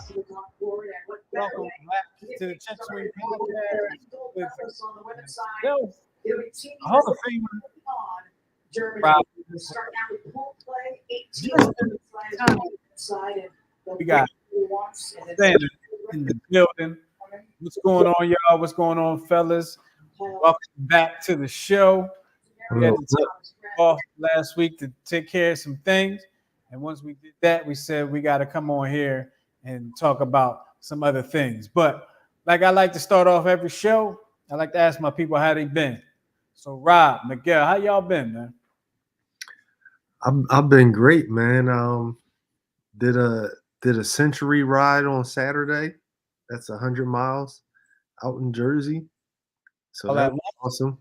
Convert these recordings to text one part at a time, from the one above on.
Welcome back to the Check Swing Podcast with Yo, Hall of Famer Rob. We got Sanders in the building. What's going on, y'all? What's going on, fellas? Welcome back to the show. We had to take off last week to take care of some things. And once we did that, we said we got to come on here and talk about some other things. But like I like to start off every show, I like to ask my people how they been. So Rob, Miguel, how y'all been, man? I've been great, man. Did a century ride on Saturday. That's 100 miles out in Jersey. So that was awesome.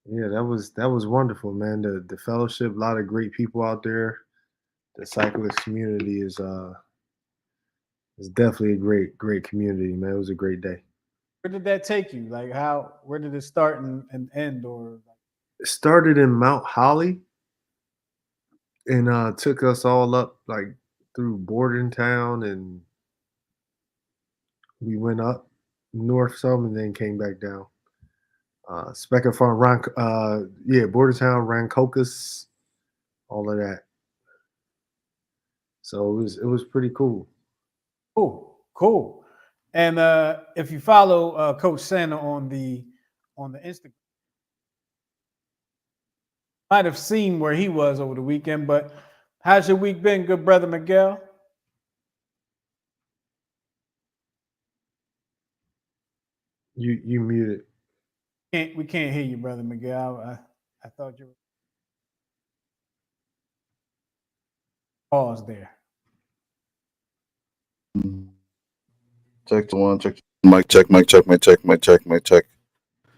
Yeah, that was wonderful, man. The fellowship, a lot of great people out there. The cyclist community is definitely a great community, man. It was a great day. Where did that take you? Like where did it start and end? Or it started in Mount Holly and took us all up like through Bordentown, and we went up north some and then came back down. Specker Farm, Bordentown, Rancocas, all of that. So it was pretty cool. Cool. And if you follow Coach Santa on the Instagram, might have seen where he was over the weekend. But how's your week been, good brother Miguel? You muted. We can't hear you, brother Miguel. I thought you were pause there. Check the one, check mic check.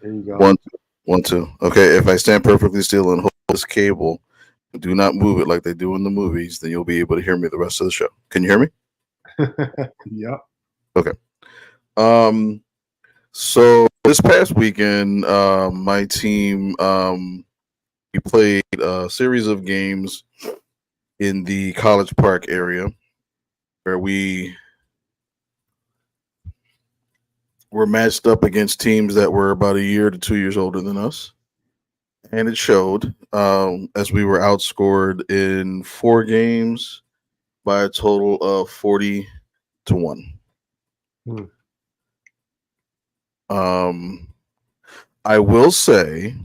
There you go. 1 2. Okay, if I stand perfectly still and hold this cable, do not move it like they do in the movies, then you'll be able to hear me the rest of the show. Can you hear me? Yep. Okay. So this past weekend, my team we played a series of games in the College Park area where we were matched up against teams that were about a year to 2 years older than us. And it showed as we were outscored in 4 games by a total of 40-1. I will say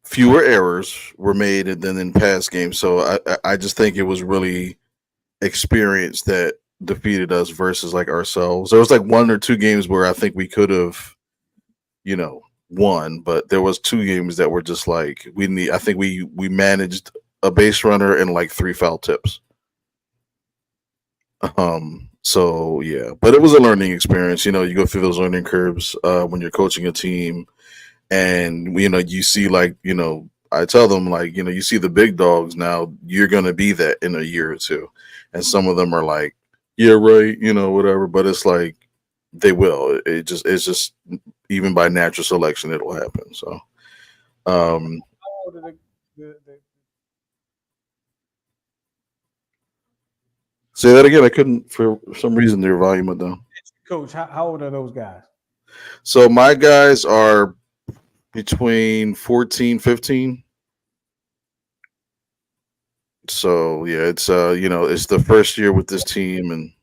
fewer errors were made than in past games. So I just think it was really experience that defeated us versus like ourselves. There was like 1 or 2 games where I think we could have, won, but there was 2 games that were just like I think we managed a base runner and like 3 foul tips. So yeah, but it was a learning experience. You go through those learning curves when you're coaching a team, and you see like I tell them like you see the big dogs now. You're gonna be that in a year or 2, and some of them are like, yeah, right, whatever. But it's like they will. It's just even by natural selection, it'll happen. So, say that again. I couldn't for some reason. Their volume went down. Coach, how old are those guys? So my guys are between 14, 15. So yeah, it's it's the first year with this team, and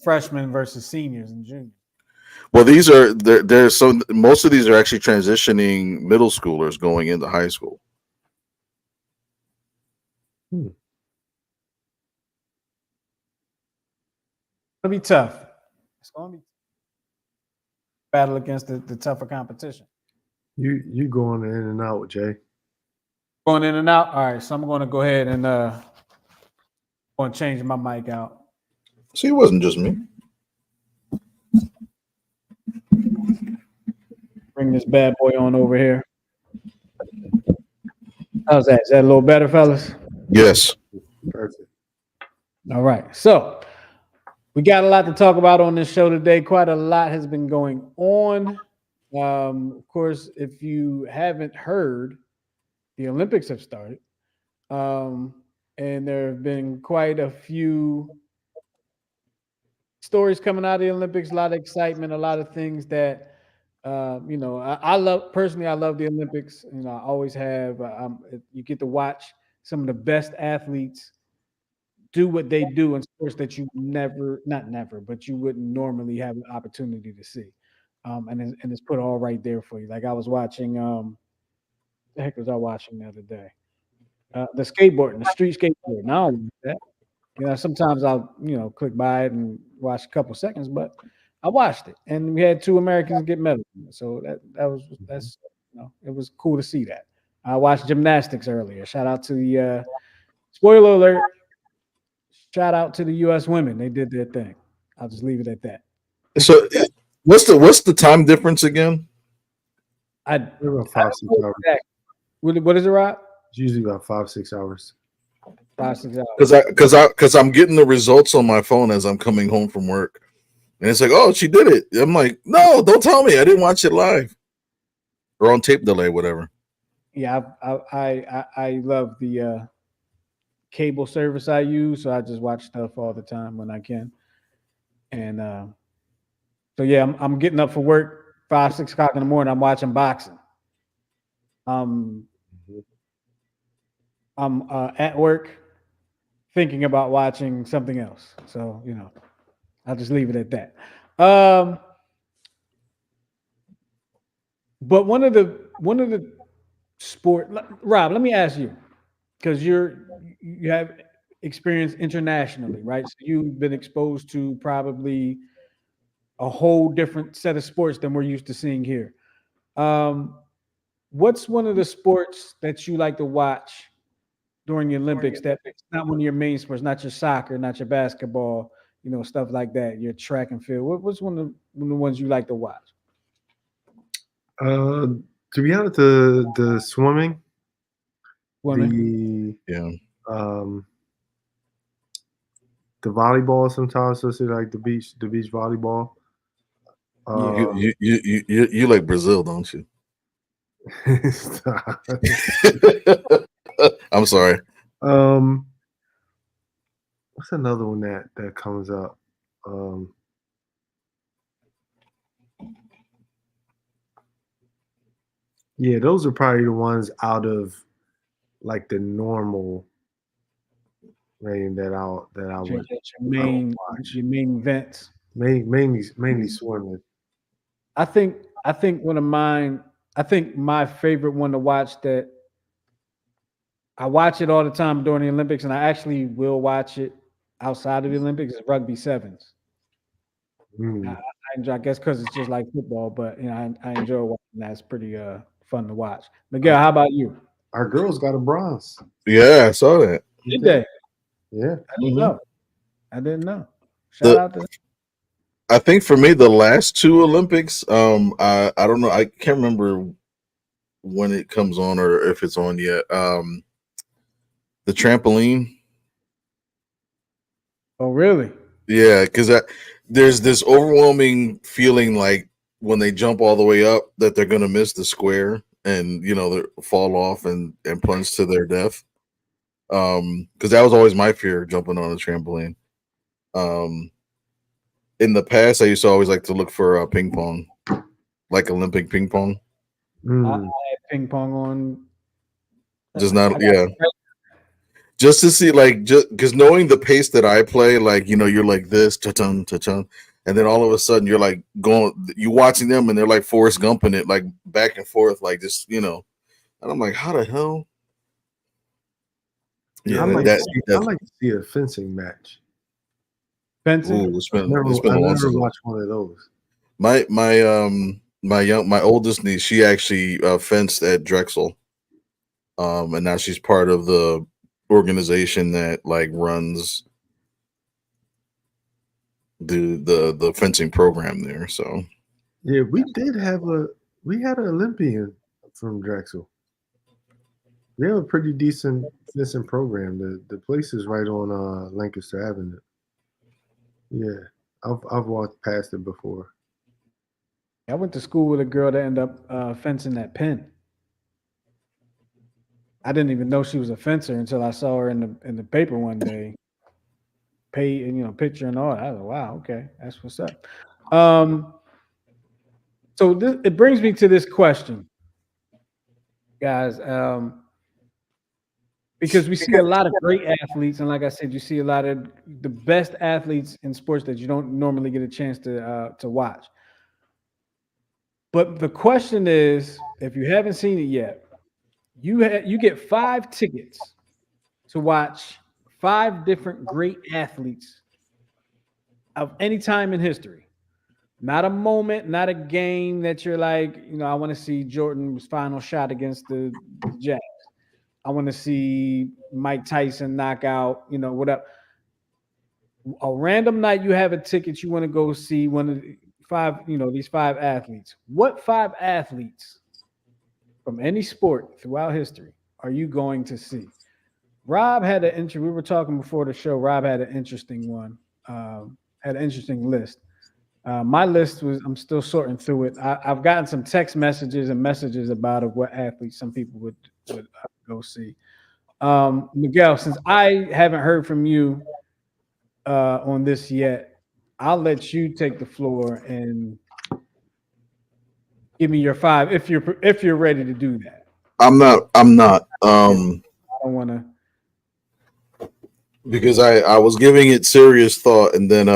freshmen versus seniors and juniors. Well, these are there's so most of these are actually transitioning middle schoolers going into high school. It'll be tough. It's going to be battle against the tougher competition. You going in and out, Jay? Going in and out. All right, so I'm going to go ahead and going to change my mic out. See, it wasn't just me. Bring this bad boy on over here. How's that? Is that a little better, fellas? Yes. Perfect. All right. So we got a lot to talk about on this show today. Quite a lot has been going on. Of course, if you haven't heard, the Olympics have started. and there have been quite a few stories coming out of the Olympics, a lot of excitement, a lot of things that I love personally. I love the Olympics. I always have. You get to watch some of the best athletes do what they do in sports that you not never, but you wouldn't normally have an opportunity to see. And it's put all right there for you. Like I was watching, the heck was I watching the other day? The skateboarding, the street skateboarding. Now that. Sometimes I'll click by it and watch a couple seconds, but I watched it, and we had 2 Americans get medals. So that's it was cool to see that. I watched gymnastics earlier. Shout out to the spoiler alert. Shout out to the U.S. women. They did their thing. I'll just leave it at that. So, what's the time difference again? About 5-6 hours. What is it, Rob? It's usually about 5-6 hours. 5-6 hours. Because I'm getting the results on my phone as I'm coming home from work, and it's like, oh, she did it. I'm like, no, don't tell me. I didn't watch it live or on tape delay, whatever. Yeah, I love the cable service I use, so I just watch stuff all the time when I can. And so yeah, I'm getting up for work 5-6 o'clock in the morning. I'm watching boxing. I'm at work thinking about watching something else. So I'll just leave it at that. But one of the sport, Rob, let me ask you, because you have experience internationally, right? So you've been exposed to probably a whole different set of sports than we're used to seeing here. What's one of the sports that you like to watch during the Olympics that's not one of your main sports, not your soccer, not your basketball, stuff like that, your track and field? What's one of the ones you like to watch? To be honest, the swimming, Yeah. The volleyball sometimes, especially like the beach volleyball. You like Brazil, don't you? I'm sorry. What's another one that comes up? Yeah, those are probably the ones out of like the normal rain that I would watch. Your main events. Mainly swimming. I think one of mine. I think my favorite one to watch that I watch it all the time during the Olympics, and I actually will watch it outside of the Olympics is rugby sevens. I enjoy, I guess, because it's just like football, but I enjoy watching that. It's pretty fun to watch. Miguel, how about you? Our girls got a bronze. Yeah, I saw that. Did they? Yeah, I didn't know. I didn't know. Shout out to them. I think for me, the last 2 Olympics, I don't know, I can't remember when it comes on or if it's on yet. The trampoline. Oh, really? Yeah, because there's this overwhelming feeling like when they jump all the way up that they're gonna miss the square and they fall off and plunge to their death. Because that was always my fear, jumping on a trampoline. In the past, I used to always like to look for ping pong, like Olympic ping pong. I had ping pong on. Just not, yeah. Just to see, like, just because knowing the pace that I play, like, you're like this, ta-chun, ta-chun, and then all of a sudden you're like you watching them and they're like Forrest Gumping it, like back and forth, like just, and I'm like, how the hell? Yeah, I like to see a fencing match. Fencing? Ooh, it's been I never watched one of those. My oldest niece, she actually fenced at Drexel, and now she's part of the organization that like runs the fencing program there. So yeah, we had an Olympian from Drexel. We have a pretty decent fencing program. The place is right on Lancaster Avenue. Yeah, I've walked past it before. I went to school with a girl that ended up fencing at Penn. I didn't even know she was a fencer until I saw her in the paper one day. Picture and all. I was like, wow, okay, that's what's up. So it brings me to this question, guys. Because we see a lot of great athletes, and like I said, you see a lot of the best athletes in sports that you don't normally get a chance to watch. But the question is, if you haven't seen it yet, you get 5 tickets to watch 5 different great athletes of any time in history. Not a moment, not a game that you're like, I want to see Jordan's final shot against the Jets. I want to see Mike Tyson knock out, whatever. A random night you have a ticket, you want to go see one of the 5, these 5 athletes. What 5 athletes from any sport throughout history are you going to see? Rob had an interview. We were talking before the show. Rob had an interesting one, had an interesting list. My list I'm still sorting through it. I've gotten some text messages and messages about what athletes some people would go see. Miguel, since I haven't heard from you on this yet, I'll let you take the floor and give me your 5 if you're ready to do that. I'm not. I don't want to. Because I was giving it serious thought, and then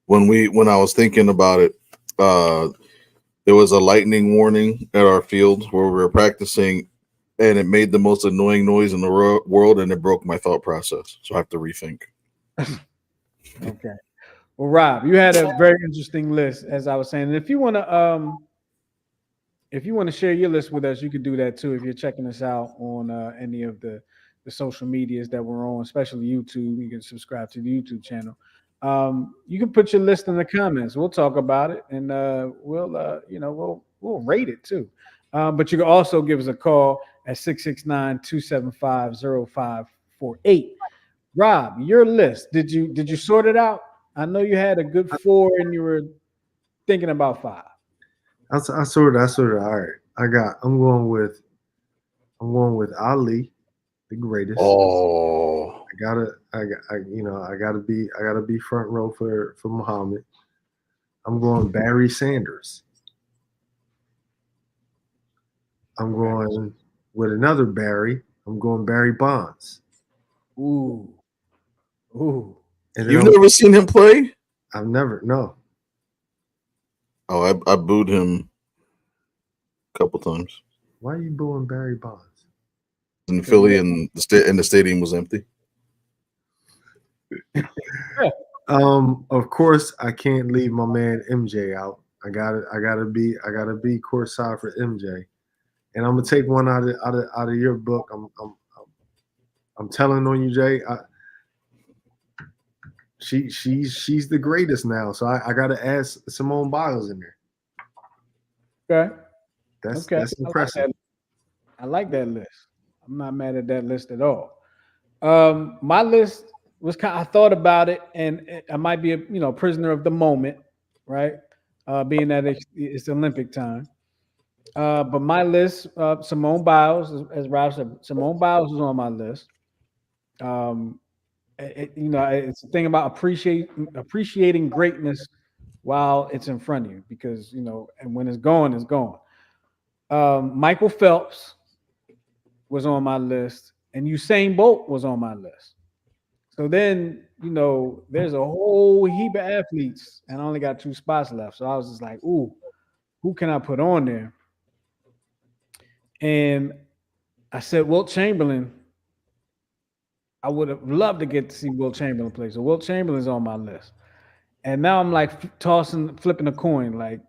when I was thinking about it, there was a lightning warning at our field where we were practicing, and it made the most annoying noise in the world, and it broke my thought process. So I have to rethink. Okay. Well, Rob, you had a very interesting list, as I was saying. And if you want to share your list with us, you can do that too. If you're checking us out on any of the social medias that we're on, especially YouTube, you can subscribe to the YouTube channel. You can put your list in the comments. We'll talk about it, and we'll rate it too. But you can also give us a call at 669-275-0548. Rob, your list. Did you sort it out? I know you had a good 4 and you were thinking about 5. I sort of. All right. I'm going with Ali, the greatest. Oh, I gotta be front row for Muhammad. I'm going Barry Sanders. I'm going with another Barry. I'm going Barry Bonds. Ooh. And you've never seen him play? I've never. No. Oh, I booed him a couple times. Why are you booing Barry Bonds? In Philly, and the stadium was empty. Of course, I can't leave my man MJ out. I gotta be courtside for MJ, and I'm gonna take one out of your book. I'm telling on you, Jay. She's the greatest now, so I gotta add Simone Biles in there. Okay. That's impressive. I like that list. I'm not mad at that list at all. My list was I thought about it, and I might be a prisoner of the moment, right? Being that it's Olympic time. But my list, Simone Biles, as Rob said, Simone Biles was on my list. It's the thing about appreciating greatness while it's in front of you, because and when it's gone, it's gone. Michael Phelps was on my list, and Usain Bolt was on my list. So then, there's a whole heap of athletes, and I only got 2 spots left. So I was just like, ooh, who can I put on there? And I said, Wilt Chamberlain. I would have loved to get to see Wilt Chamberlain play. So Wilt Chamberlain's on my list. And now I'm like flipping a coin, like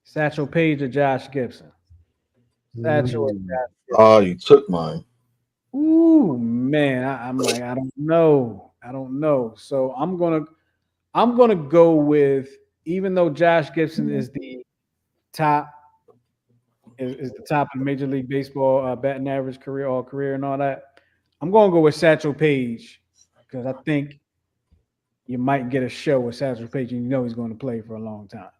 Satchel Paige or Josh Gibson. Satchel or Josh Gibson. Oh, you took mine. Ooh, man. I'm like, I don't know. So I'm gonna go with, even though Josh Gibson is the top, is the top of Major League Baseball batting average career and all that, I'm gonna go with Satchel Paige, because I think you might get a show with Satchel Paige, and he's going to play for a long time.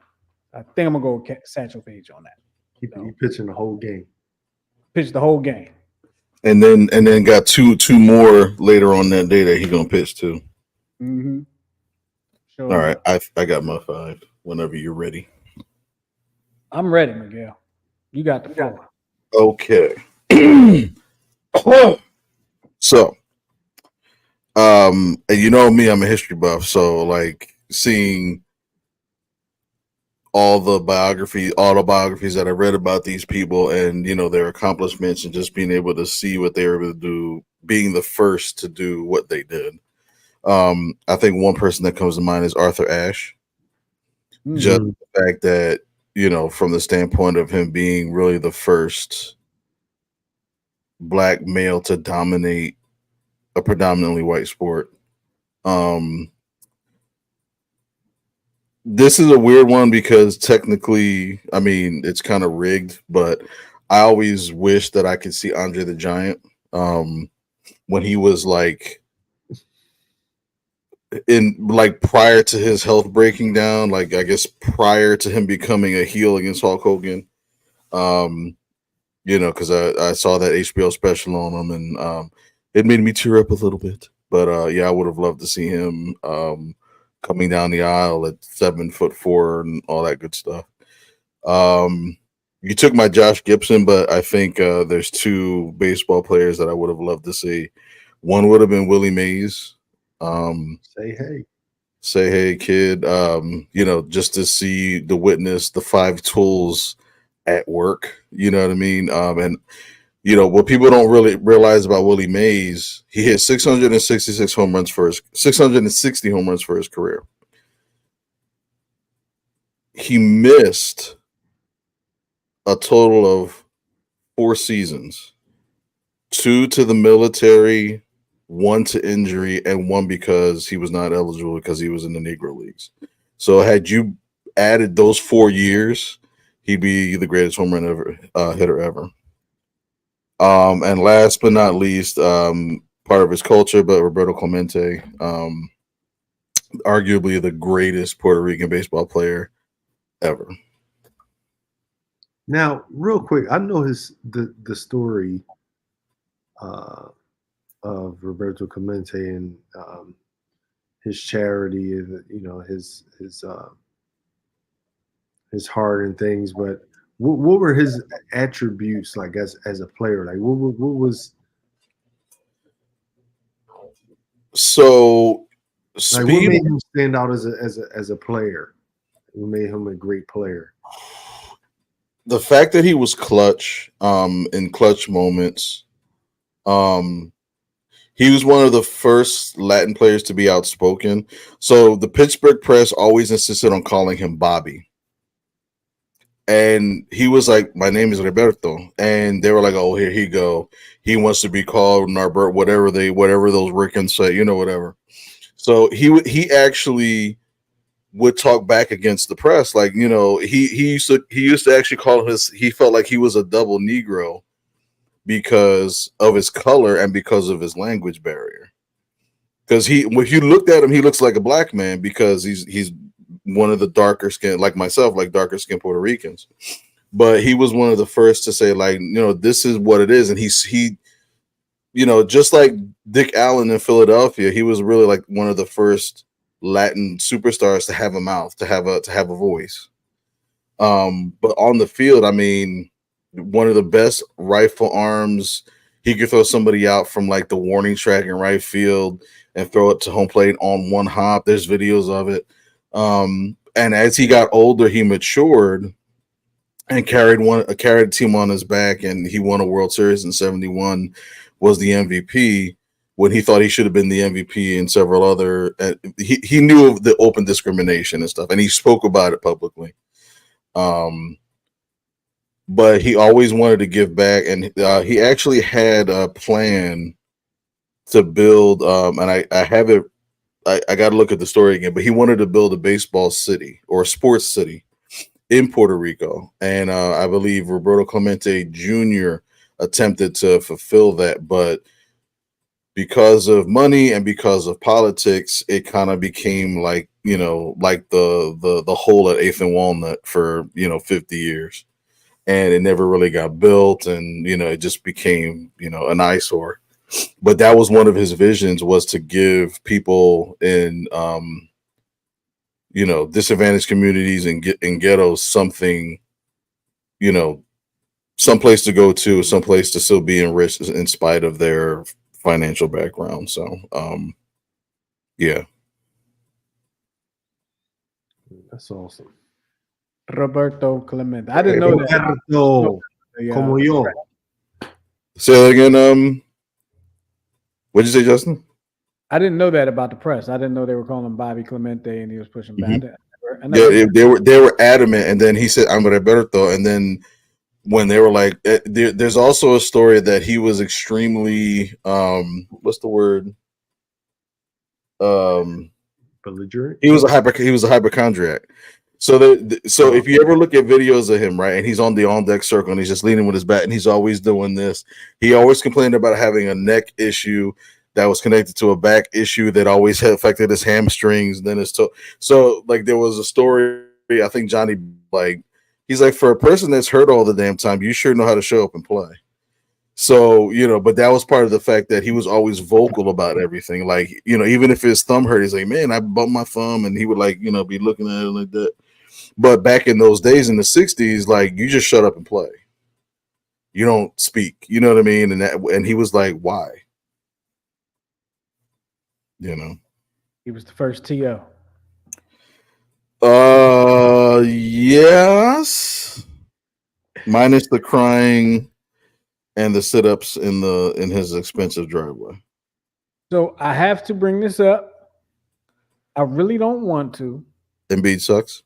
I think I'm gonna go with Satchel Paige on that. He pitching the whole game. Pitch the whole game. and then got two more later on that day that he gonna pitch too. Mm-hmm. Sure. All right, I got my 5. Whenever you're ready. I'm ready, Miguel. You got the floor. Okay. So, and you know me, I'm a history buff, so like seeing all the autobiographies that I read about these people, and their accomplishments, and just being able to see what they were able to do, being the first to do what they did. I think one person that comes to mind is Arthur Ashe. Mm-hmm. Just the fact that from the standpoint of him being really the first black male to dominate a predominantly white sport. This is a weird one because technically, I mean, it's kind of rigged, but I always wish that I could see Andre the Giant when he was like prior to his health breaking down, like I guess prior to him becoming a heel against Hulk Hogan. Because I saw that HBO special on him, and it made me tear up a little bit. But yeah, I would have loved to see him coming down the aisle at 7'4" and all that good stuff. You took my Josh Gibson, but I think there's 2 baseball players that I would have loved to see. One would have been Willie Mays. Say hey, kid. Just to witness the 5 tools at work. You know what I mean? And what people don't really realize about Willie Mays, he hit 660 home runs for his career. He missed a total of 4 seasons, 2 to the military, 1 to injury, and 1 because he was not eligible because he was in the Negro Leagues. So had you added those 4 years, he'd be the greatest home run hitter ever. And last but not least, part of his culture, but Roberto Clemente, arguably the greatest Puerto Rican baseball player ever. Now, real quick, I know the story of Roberto Clemente and his charity, his heart and things, but what were his attributes like as a player? Like what was so like what made him stand out as a player? What made him a great player? The fact that he was clutch in clutch moments. He was one of the first Latin players to be outspoken. So the Pittsburgh press always insisted on calling him Bobby. And he was like, my name is Roberto. And they were like, oh, here he go. He wants to be called Norbert, whatever those Rickens say, whatever. So he actually would talk back against the press. Like, he used to actually call he felt like he was a double Negro because of his color and because of his language barrier. Because if you looked at him, he looks like a black man because he's one of the darker skin, like myself, like darker skin Puerto Ricans. But he was one of the first to say, like, this is what it is. And he just like Dick Allen in Philadelphia, he was really like one of the first Latin superstars to have a mouth, to have a voice. But on the field, I mean, one of the best rifle arms. He could throw somebody out from like the warning track in right field and throw it to home plate on one hop. There's videos of it. And as he got older, he matured and carried a team on his back, and he won a World Series in '71, was the MVP when he thought he should have been the MVP and several other. He knew of the open discrimination and stuff, and he spoke about it publicly. But he always wanted to give back, and he actually had a plan to build. And I have it. I got to look at the story again, but he wanted to build a baseball city or a sports city in Puerto Rico. And I believe Roberto Clemente Jr. attempted to fulfill that, but because of money and because of politics, it kind of became like, like the hole at 8th and Walnut for, 50 years. and it never really got built, and it just became an eyesore. But that was one of his visions, was to give people in disadvantaged communities and in ghettos something, some place to go to, some place to still be enriched in spite of their financial background. So yeah. That's awesome. Roberto Clemente. I didn't know that. Roberto, como yo. Say that again. What'd you say, Justin? I didn't know that about the press. I didn't know they were calling him Bobby Clemente and he was pushing back. Yeah, they were adamant, and then he said, "I'm Roberto," and then when they were like, there's also a story that he was extremely what's the word? Belligerent. He was a hypochondriac. So if you ever look at videos of him, right, and he's on the on deck circle and he's just leaning with his bat and he's always doing this. He always complained about having a neck issue that was connected to a back issue that always had affected his hamstrings, then his toe. So like there was a story, I think Johnny, like, he's like, for a person that's hurt all the damn time, you sure know how to show up and play. So, but that was part of the fact that he was always vocal about everything. Like, even if his thumb hurt, he's like, man, I bumped my thumb, and he would like, be looking at it like that. But back in those days in the 60s, like, you just shut up and play. You don't speak. You know what I mean? And he was like, why? He was the first TO. Yes. Minus the crying and the sit-ups in his expensive driveway. So I have to bring this up. I really don't want to. Embiid sucks.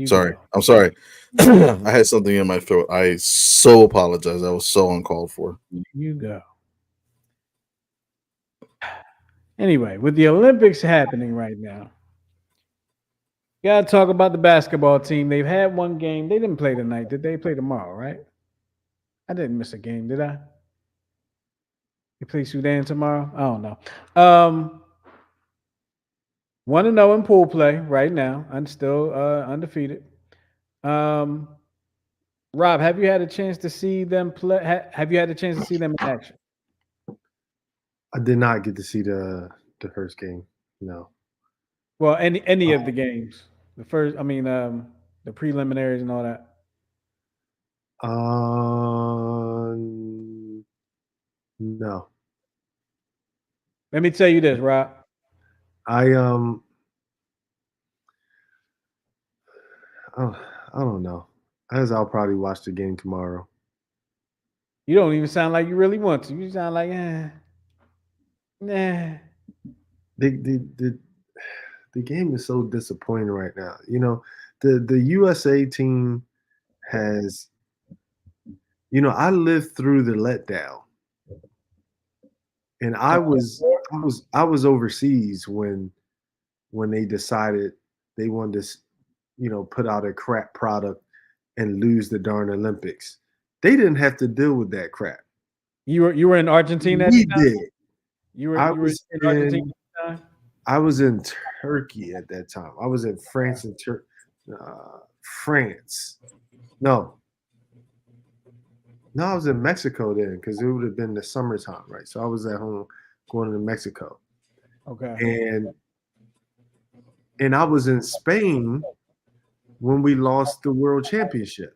Sorry. I'm sorry. I had something in my throat. I so apologize. That was so uncalled for. You go. Anyway, with the Olympics happening right now, gotta talk about the basketball team. They've had one game. They didn't play tonight. Did they play tomorrow, right? I didn't miss a game, did I? They play Sudan tomorrow? I don't know. 1-0 in pool play right now. I'm still undefeated. Rob, have you had a chance to see them play? Have you had a chance to see them in action? I did not get to see the first game. No. Well, any of the games. The first, the preliminaries and all that. No. Let me tell you this, Rob. I don't know. I'll probably watch the game tomorrow. You don't even sound like you really want to. You sound like, nah. The game is so disappointing right now. The USA team has, I lived through the letdown, and I was overseas when they decided they wanted to, put out a crap product and lose the darn Olympics. They didn't have to deal with that crap. You were in Argentina at the time? Did. You were in Argentina at the time? I was in Turkey at that time. I was in France and France. No, I was in Mexico then because it would have been the summertime, right? So I was at home going to Mexico. Okay. And I was in Spain when we lost the world championship.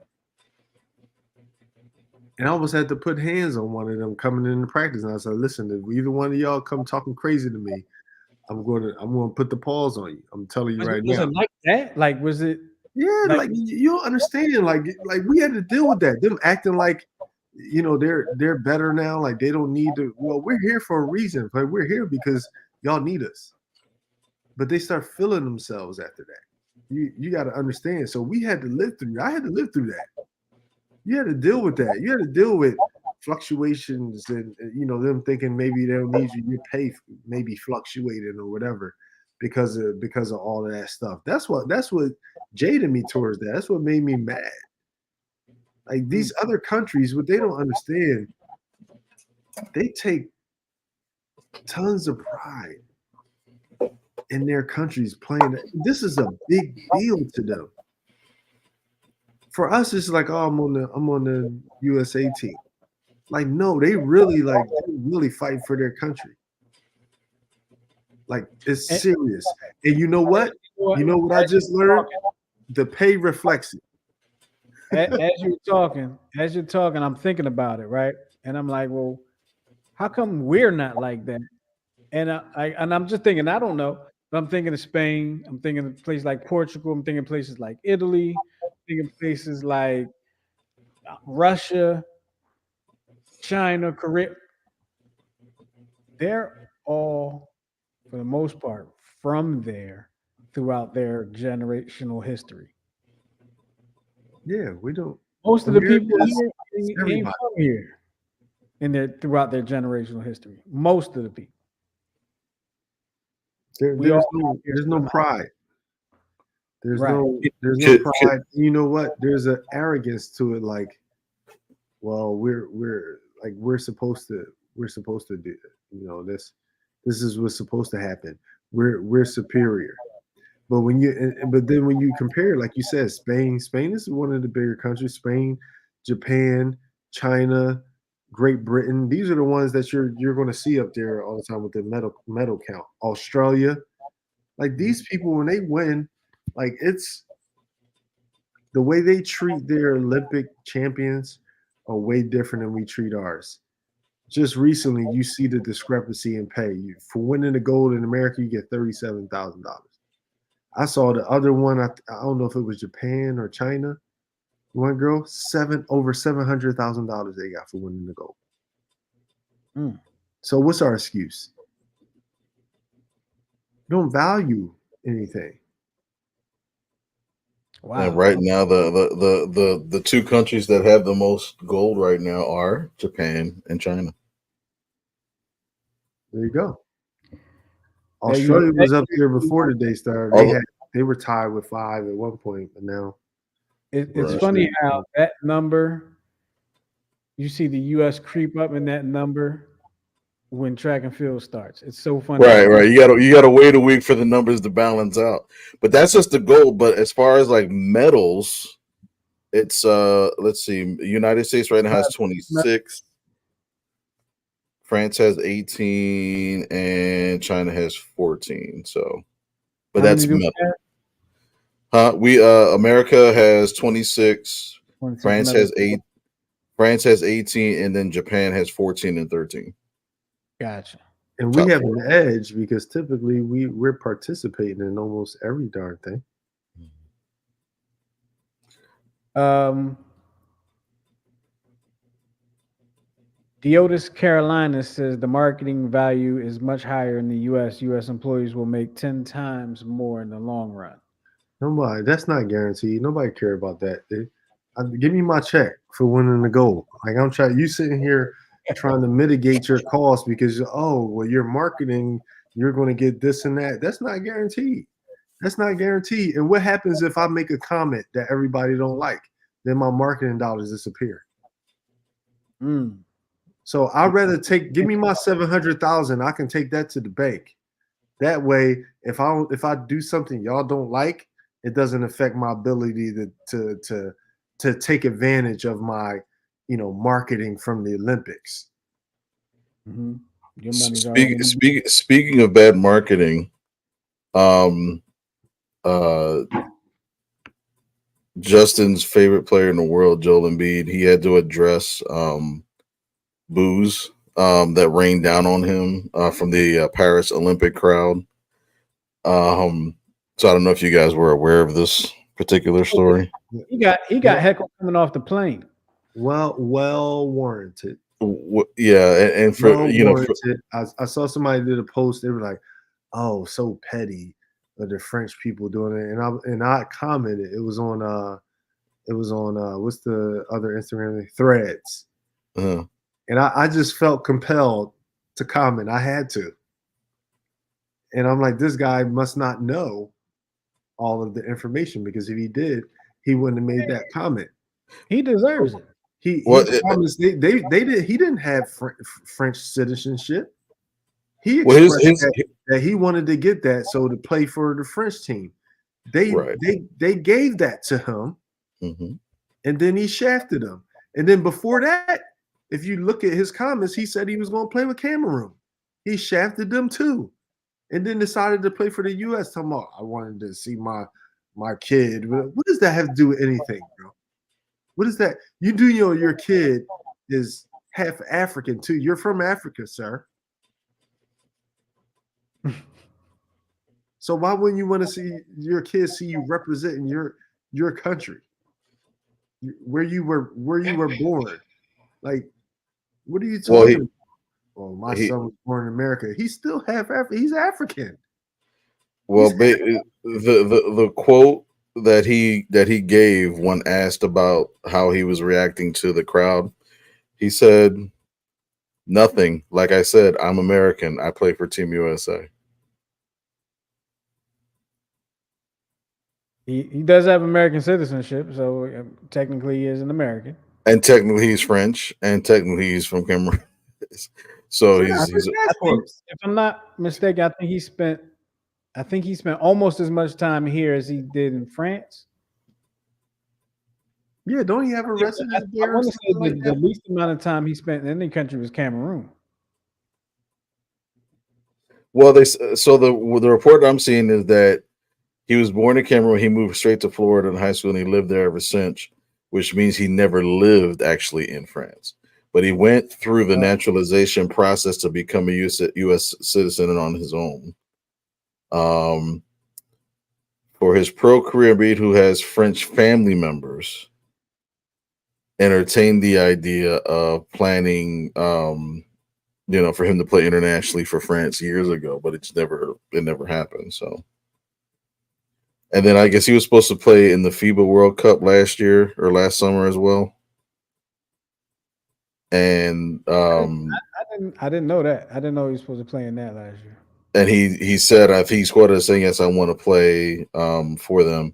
And I almost had to put hands on one of them coming into practice. And I said, listen, if either one of y'all come talking crazy to me, I'm going to put the paws on you. I'm telling you right now. Was it like that? Like, was it? Yeah, like you don't understand. Like we had to deal with that. Them acting like, they're better now. Like they don't need to. Well, we're here for a reason. Like we're here because y'all need us. But they start feeling themselves after that. You got to understand. So we had to live through. I had to live through that. You had to deal with that. You had to deal with fluctuations and them thinking maybe they don't need you. Your pay maybe fluctuating or whatever because of all of that stuff. That's what jaded me towards that. That's what made me mad. Like these other countries, what they don't understand, they take tons of pride in their countries playing. This is a big deal to them. For us, it's like, oh, I'm on the USA team. Like, no, they really fight for their country. Like, it's serious. And you know what? You know what I just learned? The pay reflects it. As you're talking, I'm thinking about it, right? And I'm like, well, how come we're not like that? And I'm just thinking, I don't know, but I'm thinking of Spain. I'm thinking of places like Portugal. I'm thinking places like Italy. I'm thinking places like Russia, China, Korea. They're all, for the most part, from there throughout their generational history. Yeah, we don't. Most of the people America's here ain't everybody. from here in their throughout their generational history. Most of the people. We There's all got here no somehow. pride. There's Right. no pride. You know what? There's an arrogance to it. Like, well, we're supposed to do. You know, this is what's supposed to happen. We're superior. But but then when you compare, like you said, Spain is one of the bigger countries. Spain, Japan, China, Great Britain. These are the ones that you're going to see up there all the time with the medal count. Australia, like these people when they win, like it's the way they treat their Olympic champions are way different than we treat ours. Just recently, you see the discrepancy in pay. For winning the gold in America, you get $37,000. I saw the other one. I don't know if it was Japan or China. One girl, over $700,000 they got for winning the gold. Mm. So what's our excuse? Don't value anything. Wow. And right now, the two countries that have the most gold right now are Japan and China. There you go. Australia was up there before the day started. They were tied with 5 at one point, but now it's funny how that number, you see the U.S. creep up in that number when track and field starts. It's so funny. Right. You gotta wait a week for the numbers to balance out. But that's just the goal. But as far as like medals, it's let's see, United States right now has 26. France has 18 and China has 14. So, but that's medal. America has 26. France has 8. France has 18, and then Japan has 14 and 13. Gotcha. And we have an edge because typically we're participating in almost every darn thing. Deotis Carolina says the marketing value is much higher in the U.S. U.S. employees will make 10 times more in the long run. Nobody. That's not guaranteed. Nobody care about that. Give me my check for winning the gold. Like I'm trying. You sitting here trying to mitigate your costs because you're marketing. You're going to get this and that. That's not guaranteed. That's not guaranteed. And what happens if I make a comment that everybody don't like? Then my marketing dollars disappear. So I'd rather give me my 700,000. I can take that to the bank. That way, if I do something y'all don't like, it doesn't affect my ability to take advantage of my, marketing from the Olympics. Mm-hmm. Speaking of bad marketing, Justin's favorite player in the world, Joel Embiid, he had to address boos that rained down on him from the Paris Olympic crowd. So I don't know if you guys were aware of this particular story. He got heckled coming off the plane. Well warranted. Yeah, and for warranted. I saw somebody did a post. They were like, "Oh, so petty." The French people doing it, and I commented. It was on what's the other Instagram thing? Threads. And I just felt compelled to comment. I had to. And I'm like, this guy must not know all of the information because if he did, he wouldn't have made that comment. He deserves it. He didn't have French citizenship. He expressed that he wanted to get that so to play for the French team. They gave that to him. Mm-hmm. and then he shafted him. And then before that, if you look at his comments, he said he was going to play with Cameroon. He shafted them too, and then decided to play for the U.S. Talking about, I wanted to see my kid. What does that have to do with anything, bro? What is that? You do know your kid is half African too. You're from Africa, sir. So why wouldn't you want to see your kids see you representing your country, where you were born? Like, what are you talking about? Well, my son was born in America. He's still half African. He's African. Well, the quote that he gave when asked about how he was reacting to the crowd, he said, "Nothing. Like I said, I'm American. I play for Team USA." He does have American citizenship, so technically he is an American. And technically he's French, and technically he's from Cameroon. So he's if I'm not mistaken, I think he spent almost as much time here as he did in France. Yeah, don't he have a residence there? I want to say the least amount of time he spent in any country was Cameroon. Well, the report I'm seeing is that he was born in Cameroon. He moved straight to Florida in high school, and he lived there ever since, which means he never lived actually in France. But he went through the naturalization process to become a U.S. citizen on his own. For his pro career, Reed, who has French family members, entertained the idea of planning, for him to play internationally for France years ago, but it never happened. So. And then I guess he was supposed to play in the FIBA World Cup last year or last summer as well. And I didn't know that. I didn't know he was supposed to play in that last year. And he said, I think he's quoted as saying, "Yes, I want to play for them."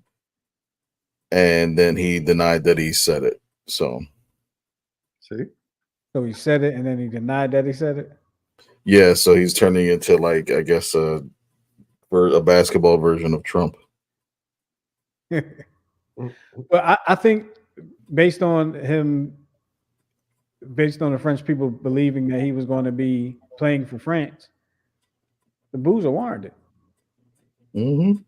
And then he denied that he said it. So he said it, and then he denied that he said it. Yeah, so he's turning into, like, I guess a basketball version of Trump. Well, I think based on the French people believing that he was going to be playing for France, the boos are warranted. Mm-hmm.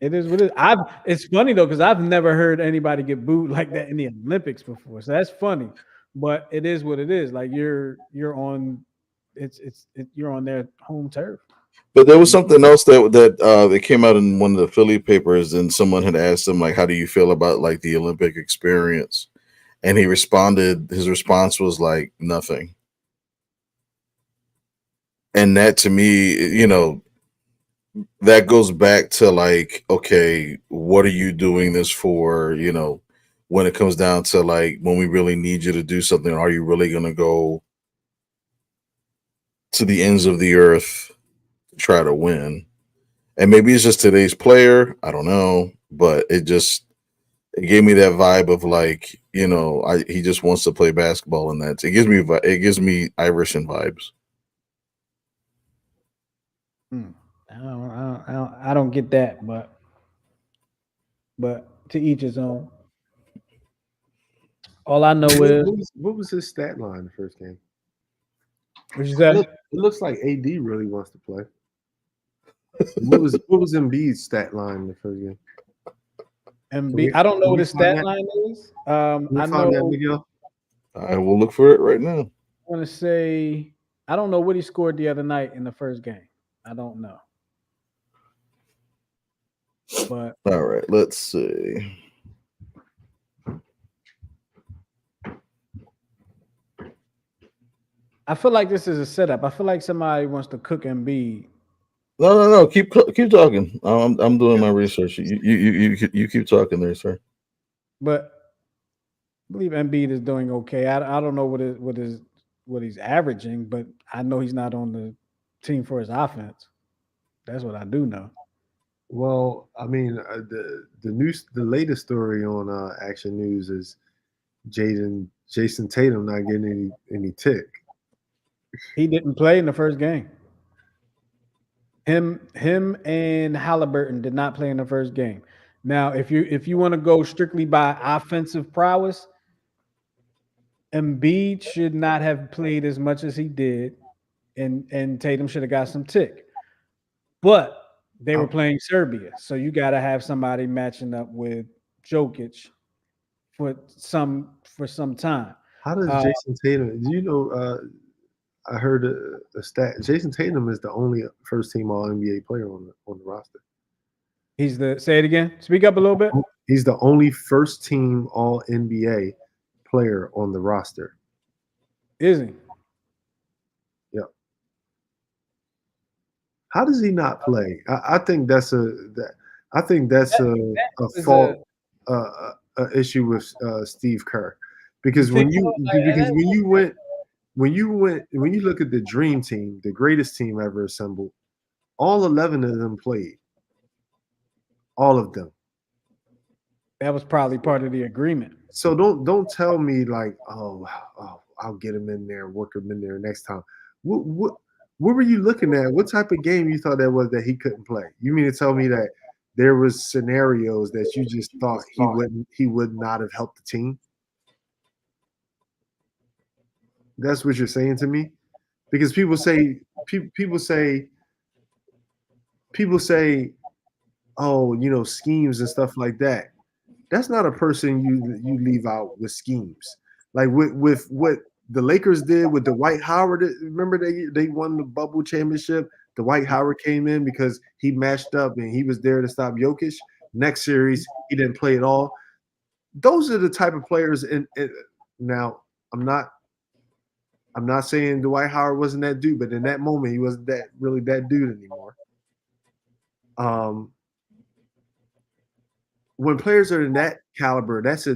It is what it is. It's funny though, because I've never heard anybody get booed like that in the Olympics before. So that's funny, but it is what it is. Like you're on their home turf. But there was something else that came out in one of the Philly papers, and someone had asked him, like, how do you feel about, like, the Olympic experience? And he responded, his response was like, nothing. And that, to me, that goes back to, like, okay, what are you doing this for? When it comes down to, like, when we really need you to do something, are you really going to go to the ends of the earth to try to win? And maybe it's just today's player. I don't know, but it gave me that vibe of, like, he just wants to play basketball, and it gives me Iverson vibes. I don't get that, but to each his own. All I know is what was his stat line in the first game? What you said? It looks like AD really wants to play. What was Embiid's stat line in the first game? Embiid, I don't know what his stat line is. I know. I will look for it right now. I want to say I don't know what he scored the other night in the first game. I don't know. But all right, let's see. I feel like this is a setup. I feel like somebody wants to cook Embiid. No. Keep talking. I'm doing my research. You keep talking there, sir. But I believe Embiid is doing okay. I don't know what he's averaging, but I know he's not on the team for his offense. That's what I do know. Well, I mean, the latest story on Action News is Jason Tatum not getting any tick. He didn't play in the first game. Him and Halliburton did not play in the first game. Now, if you want to go strictly by offensive prowess, Embiid should not have played as much as he did, and Tatum should have got some tick. But they were playing Serbia, so you got to have somebody matching up with Jokic for some time. How does Jason Tatum? Do you know? I heard a stat. Jason Tatum is the only first team All NBA player on the roster. He's the say it again. Speak up a little bit. He's the only first team All NBA player on the roster. Is he? Yeah. How does he not play? I think that's a fault, issue with Steve Kerr, because when you look at the dream team, the greatest team ever assembled, all 11 of them played. All of them. That was probably part of the agreement. So don't tell me like, oh, I'll get him in there, work him in there next time. What were you looking at? What type of game you thought that was that he couldn't play? You mean to tell me that there was scenarios that you just thought he would not have helped the team? That's what you're saying to me? Because people say, oh, you know, schemes and stuff like that. That's not a person you leave out with schemes. Like with what the Lakers did with Dwight Howard. Remember they won the bubble championship. Dwight Howard came in because he matched up and he was there to stop Jokic. Next series, he didn't play at all. Those are the type of players. And now I'm not saying Dwight Howard wasn't that dude, but in that moment, he wasn't really that dude anymore. When players are in that caliber, that's who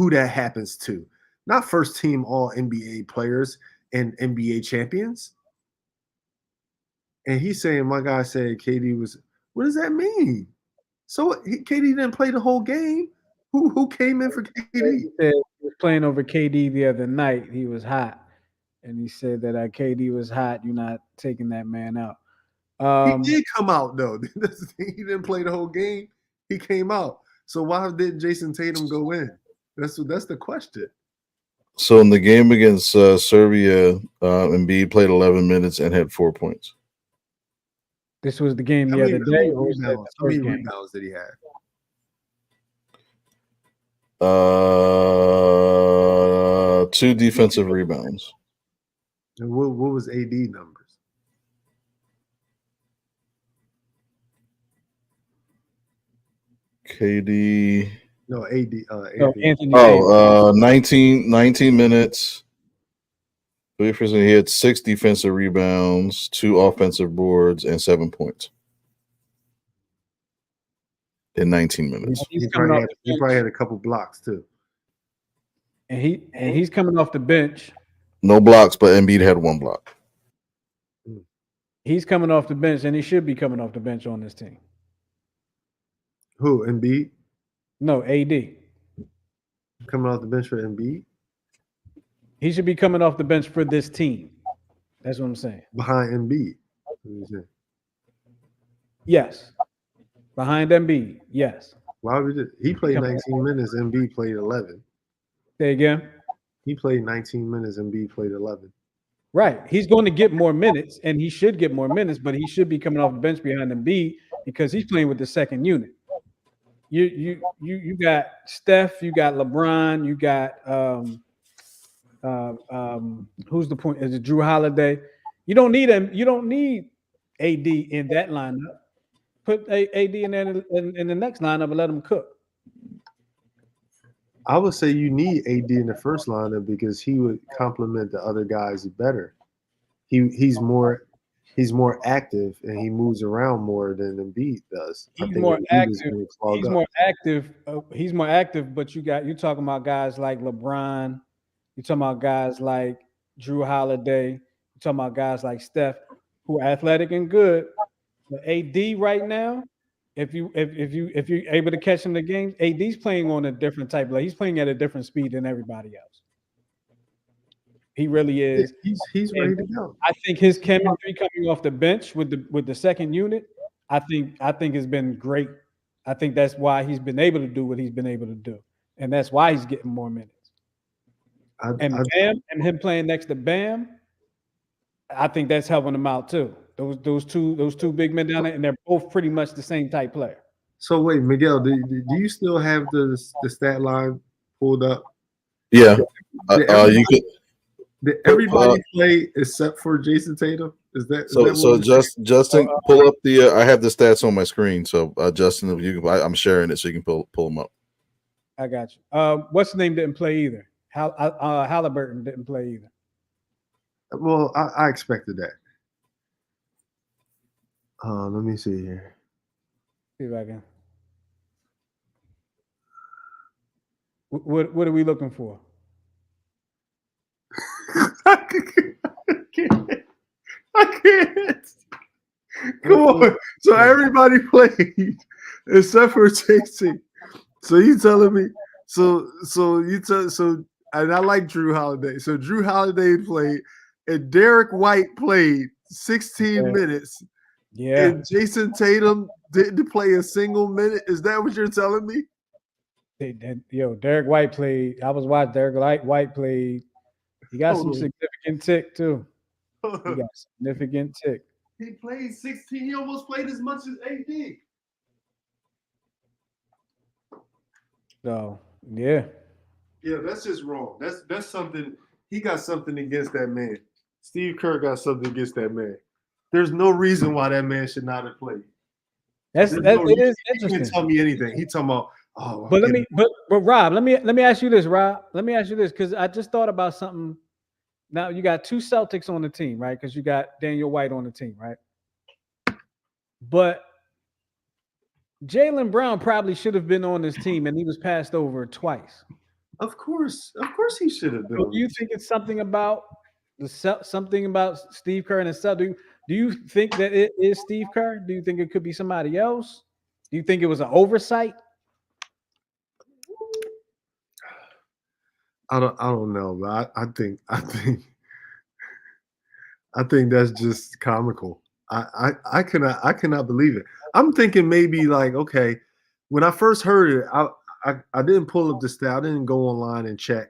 that happens to. Not first team All NBA players and NBA champions. And he's saying, my guy said KD was. What does that mean? So KD didn't play the whole game. Who came in for KD? He said he was playing over KD the other night. He was hot, and he said that KD was hot. You're not taking that man out. He did come out though. He didn't play the whole game. He came out. So why did Jason Tatum go in? That's the question. So in the game against Serbia, Embiid played 11 minutes and had 4 points. This was the game the other day. How many rebounds did he have? 2 defensive rebounds. And what was AD numbers? KD. No, AD. Anthony. 19 minutes. He had 6 defensive rebounds, 2 offensive boards, and 7 points in 19 minutes. He probably had a couple blocks too. And he's coming off the bench. No blocks, but Embiid had 1 block. He's coming off the bench, and he should be coming off the bench on this team. Who, Embiid? No, AD. Coming off the bench for Embiid? He should be coming off the bench for this team. That's what I'm saying. Behind Embiid. Yes. Behind Embiid, yes. Why would he played 19 minutes, Embiid played 11. Say again? He played 19 minutes, Embiid played 11. Right. He's going to get more minutes, and he should get more minutes, but he should be coming off the bench behind Embiid because he's playing with the second unit. You got Steph, you got LeBron, you got who's the point? Is it Drew Holiday? You don't need him. You don't need AD in that lineup. Put AD in there in the next lineup and let him cook. I would say you need AD in the first lineup because he would complement the other guys better. He's more active and he moves around more than Embiid does. He's more active. He's more active, but you're talking about guys like LeBron. You're talking about guys like Drew Holiday. You're talking about guys like Steph, who are athletic and good. But AD right now, if you're able to catch him in the games, AD's playing on a different type. Like he's playing at a different speed than everybody else. He really is. He's ready to go. I think his chemistry coming off the bench with the second unit, I think has been great I think that's why he's been able to do what he's been able to do, and that's why he's getting more minutes. And him playing next to Bam, I think that's helping him out too. Those two big men down there, and they're both pretty much the same type player. So wait, Miguel, do you still have the stat line pulled up? Yeah. Did everybody play except for Jason Tatum? Is that so? Justin, pull up the. I have the stats on my screen. So Justin, if you, I'm sharing it so you can pull them up. I got you. What's the name didn't play either. Halliburton didn't play either. Well, I expected that. Let me see here. See if I can. What are we looking for? I can't. Come on. So everybody played except for JC. So you telling me? So and I like Drew Holiday. So Drew Holiday played, and Derek White played 16 minutes. Yeah. And Jason Tatum didn't play a single minute. Is that what you're telling me? Derek White played. I was watching Derek White played. He got some significant tick too. He got significant tick. He played 16. He almost played as much as AD. So yeah. Yeah, that's just wrong. That's something. He got something against that man. Steve Kerr got something against that man. There's no reason why that man should not have played. It is interesting. He didn't tell me anything. He talking about. Oh, but Rob, let me ask you this, Rob. Let me ask you this, because I just thought about something. Now you got two Celtics on the team, right? Because you got Daniel White on the team, right? But Jaylen Brown probably should have been on this team, and he was passed over twice. Of course he should have been. So do you think it's something about Steve Kerr and the Celtics? Do you think that it is Steve Kerr? Do you think it could be somebody else? Do you think it was an oversight? I don't know, but I think that's just comical. I cannot believe it. I'm thinking maybe like, okay, when I first heard it, I didn't pull up the stat, I didn't go online and check,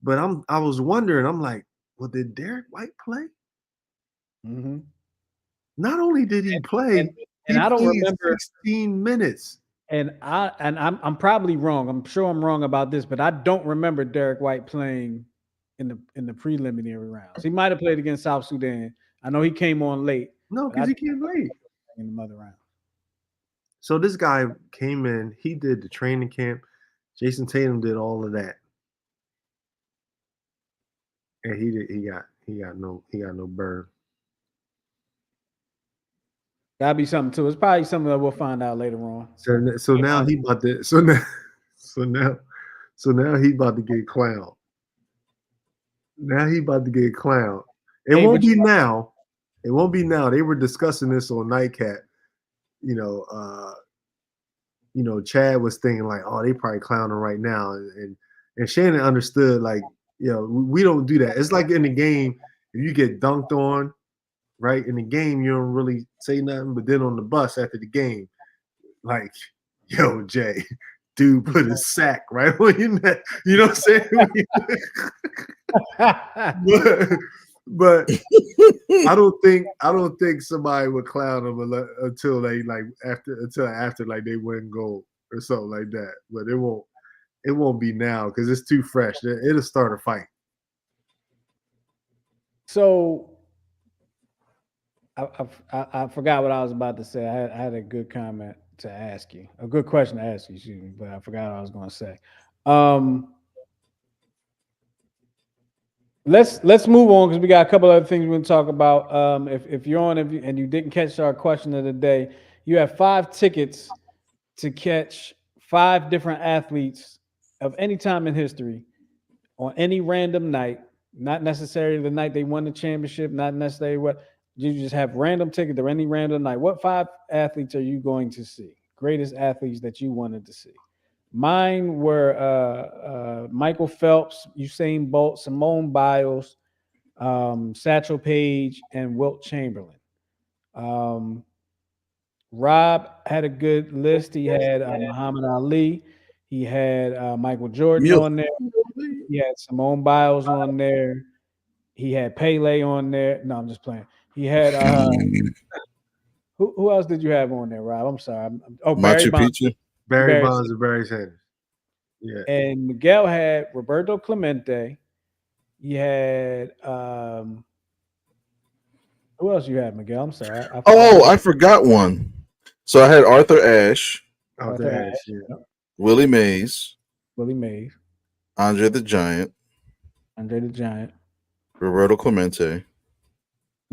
but I was wondering, I'm like, well, did Derek White play? Mm-hmm. Not only did he play, and I don't remember 16 minutes. And I'm probably wrong. I'm sure I'm wrong about this, but I don't remember Derek White playing in the preliminary rounds. He might have played against South Sudan. I know he came on late. No, because he came late in the mother round. So this guy came in. He did the training camp. Jason Tatum did all of that, and he got no burn. That'd be something too. It's probably something that we'll find out later on. So now he about to. So now he about to get clowned. Now he about to get clowned. It won't be now. It won't be now. They were discussing this on Nightcap. Chad was thinking like, oh, they probably clowning right now, and Shannon understood like, we don't do that. It's like in the game, if you get dunked on, right, in the game, you don't really say nothing, but then on the bus after the game, like, yo, Jay, dude put his sack right on your neck. You know what I'm saying? but I don't think somebody would clown them until they after like they win gold or something like that. But it won't be now because it's too fresh. It'll start a fight. So I forgot what I was about to say. I had a good comment to ask you, a good question to ask you, excuse me, but I forgot what I was going to say. Let's move on because we got a couple other things we're going to talk about. If you're on and you didn't catch our question of the day, you have 5 tickets to catch 5 different athletes of any time in history on any random night, not necessarily the night they won the championship, not necessarily what. You just have random tickets or any random night. What 5 athletes are you going to see? Greatest athletes that you wanted to see. Mine were Michael Phelps, Usain Bolt, Simone Biles, Satchel Paige, and Wilt Chamberlain. Rob had a good list. He had Muhammad Ali. He had Michael Jordan Mule. on there. He had Simone Biles on there. He had Pele on there. No, I'm just playing. He had who else did you have on there, Rob? I'm sorry. Barry Machu Bonds. Picchu. Barry Bonds and Barry Sanders. Yeah. And Miguel had Roberto Clemente. He had who else you had, Miguel? I'm sorry. I forgot one. So I had Arthur Ashe, Arthur Ashe, yeah. Willie Mays, Willie Mays, Andre the Giant, Roberto Clemente,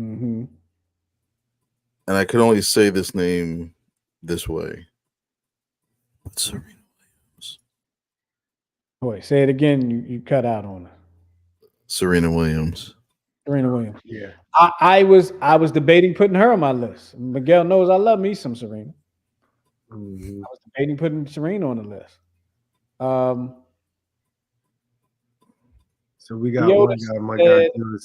Mm-hmm. and I could only say this name this way. Serena Williams. Wait, say it again. You cut out on it. Serena Williams. Serena Williams. Yeah. I was debating putting her on my list. Miguel knows I love me some Serena. Mm-hmm. I was debating putting Serena on the list. So we got one guy.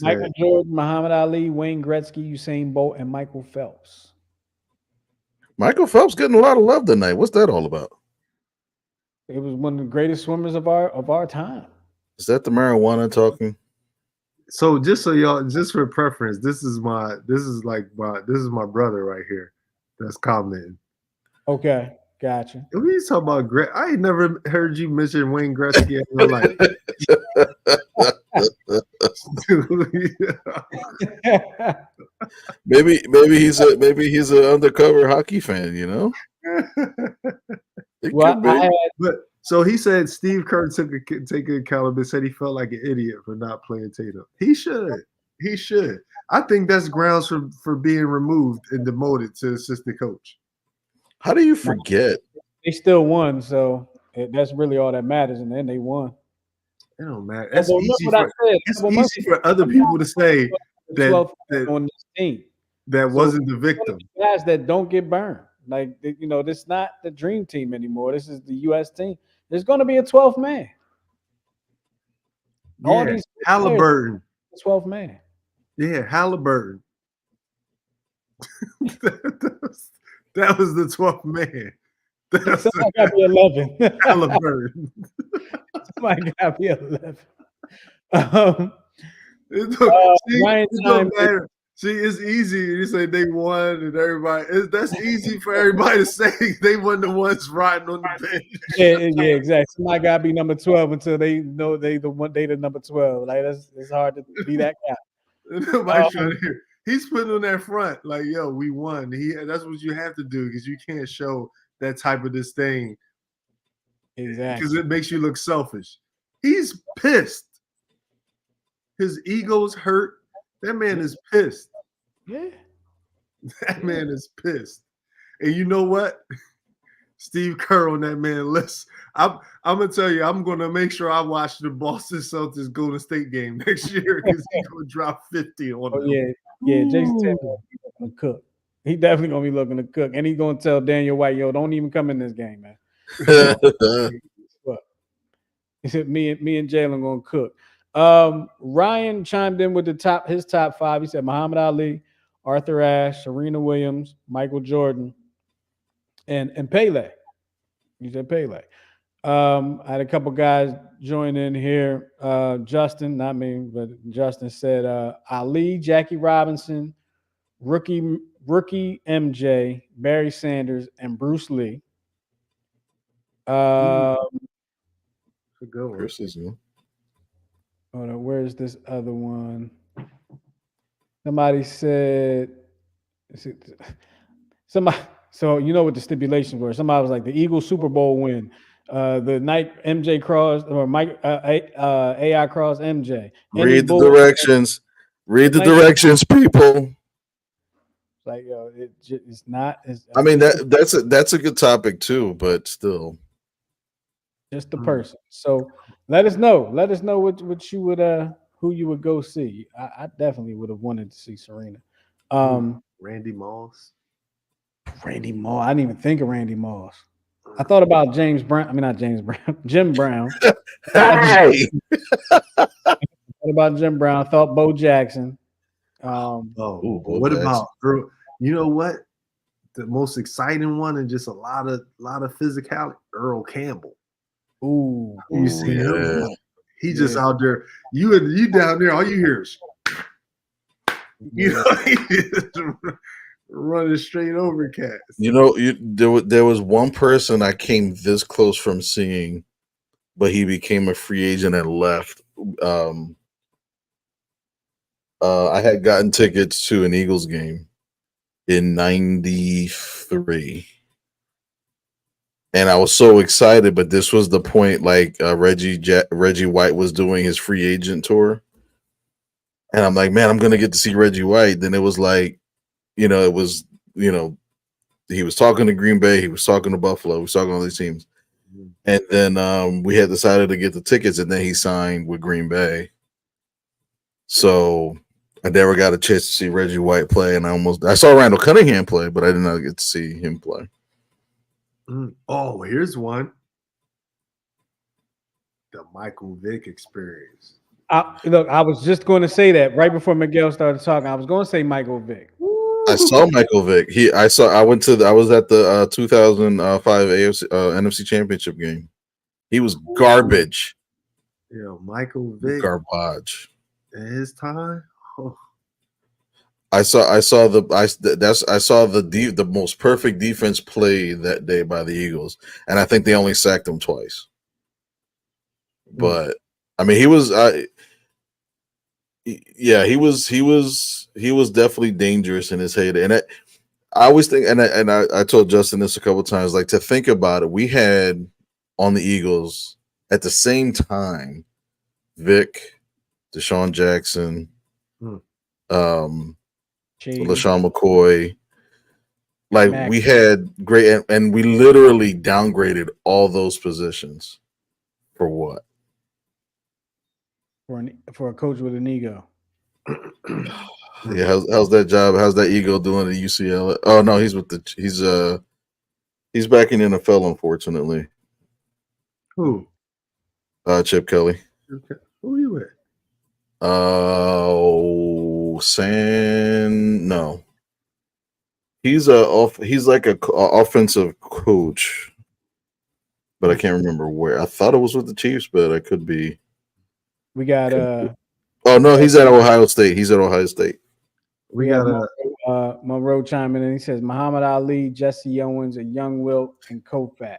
Michael Jordan, Muhammad Ali, Wayne Gretzky, Usain Bolt, and Michael Phelps. Michael Phelps getting a lot of love tonight. What's that all about? It was one of the greatest swimmers of our time. Is that the marijuana talking? So just for preference, this is my brother right here that's commenting. Okay, gotcha. When you talk about I ain't never heard you mention Wayne Gretzky in your life. maybe he's an undercover hockey fan, you know? But so he said Steve Kerr take accountability, said he felt like an idiot for not playing Tatum. He should. I think that's grounds for being removed and demoted to assistant coach. How do you forget? They still won, so that's really all that matters. And then they won. It don't matter. It's easy for other people to say that on this team that wasn't the victim. Guys that don't get burned. Like, this is not the dream team anymore. This is the U.S. team. There's going to be a 12th man. Yeah, all these Halliburton. 12th man. Yeah, Halliburton. that was the 12th man. Somebody got to be 11. Halliburton. Somebody got to be 11. It don't matter. See, it's easy. You say they won and everybody. That's easy for everybody to say they weren't the ones riding on the bench. Yeah, exactly. Somebody got to be number 12 until they know they the number 12. Like it's hard to be that guy. Nobody's trying to hear. He's putting on that front like, yo, we won. That's what you have to do because you can't show that type of disdain. Exactly. Because it makes you look selfish. He's pissed. His ego's hurt. That man is pissed. Yeah. That man is pissed. And you know what? Steve Kerr on that man list. I'm gonna tell you, I'm gonna make sure I watch the Boston Celtics Golden State game next year because he's gonna drop 50 on them. Yeah, Jason Tatum gonna cook. He definitely gonna be looking to cook. And he's gonna tell Daniel White, yo, don't even come in this game, man. He said me and Jalen gonna cook. Ryan chimed in with his top 5. He said Muhammad Ali, Arthur Ashe, Serena Williams, Michael Jordan, and Pele. He said Pele. I had a couple guys join in here. Justin, not me, but Justin said Ali, Jackie Robinson, rookie MJ, Barry Sanders, and Bruce Lee. Hold on, where's this other one? Somebody said somebody. So you know what the stipulations were. Somebody was like the Eagles Super Bowl win, the night MJ crossed or Mike AI crossed MJ. Read the directions. Read the directions, people. Like yo, it's not. I mean that's a good topic too, but still, just the person. So let us know. Let us know what you would who you would go see. I definitely would have wanted to see Serena. Randy Moss. Randy Moss. I didn't even think of Randy Moss. I thought about James Brown. I mean, not James Brown. Jim Brown. Hey. What about Jim Brown? I thought Bo Jackson. What about girl? You know what? the most exciting one and just a lot of physicality. Earl Campbell. Ooh, You see him? Yeah. He just out there. You down there. All you hear is, you know, he just running straight over cats. You know, there was one person I came this close from seeing, but he became a free agent and left. I had gotten tickets to an Eagles game in '93, and I was so excited. But this was the point, like Reggie White was doing his free agent tour, and I'm like, man, I'm gonna get to see Reggie White. Then it was like, you know, he was talking to Green Bay, he was talking to Buffalo, he was talking to all these teams. And then we had decided to get the tickets, and then he signed with Green Bay. So I never got a chance to see Reggie White play, and I saw Randall Cunningham play, but I did not get to see him play. Oh, here's one. The Michael Vick experience. Look, I was just going to say that right before Miguel started talking. I was going to say Michael Vick. I saw Michael Vick. I was at the 2005 AFC NFC Championship game. He was garbage. Yeah, Michael Vick. Garbage. At his time. Oh. I saw the most perfect defense play that day by the Eagles, and I think they only sacked him twice. But I mean, he was definitely dangerous in his heyday. And I always think, and I told Justin this a couple of times, like, to think about it, we had on the Eagles at the same time Vic, Deshaun Jackson, LaShawn McCoy. Like, Max. We had great, and we literally downgraded all those positions for what? For a coach with an ego. Yeah, how's that job? How's that ego doing at UCLA? Oh no, he's back in NFL, unfortunately. Who? Chip Kelly. Okay. Who are you with? No. He's like a offensive coach, but I can't remember where. I thought it was with the Chiefs, but I could be. We got Oh no, he's at Ohio State. We got Monroe chiming in. He says Muhammad Ali, Jesse Owens, and Young Wilt and Koufax.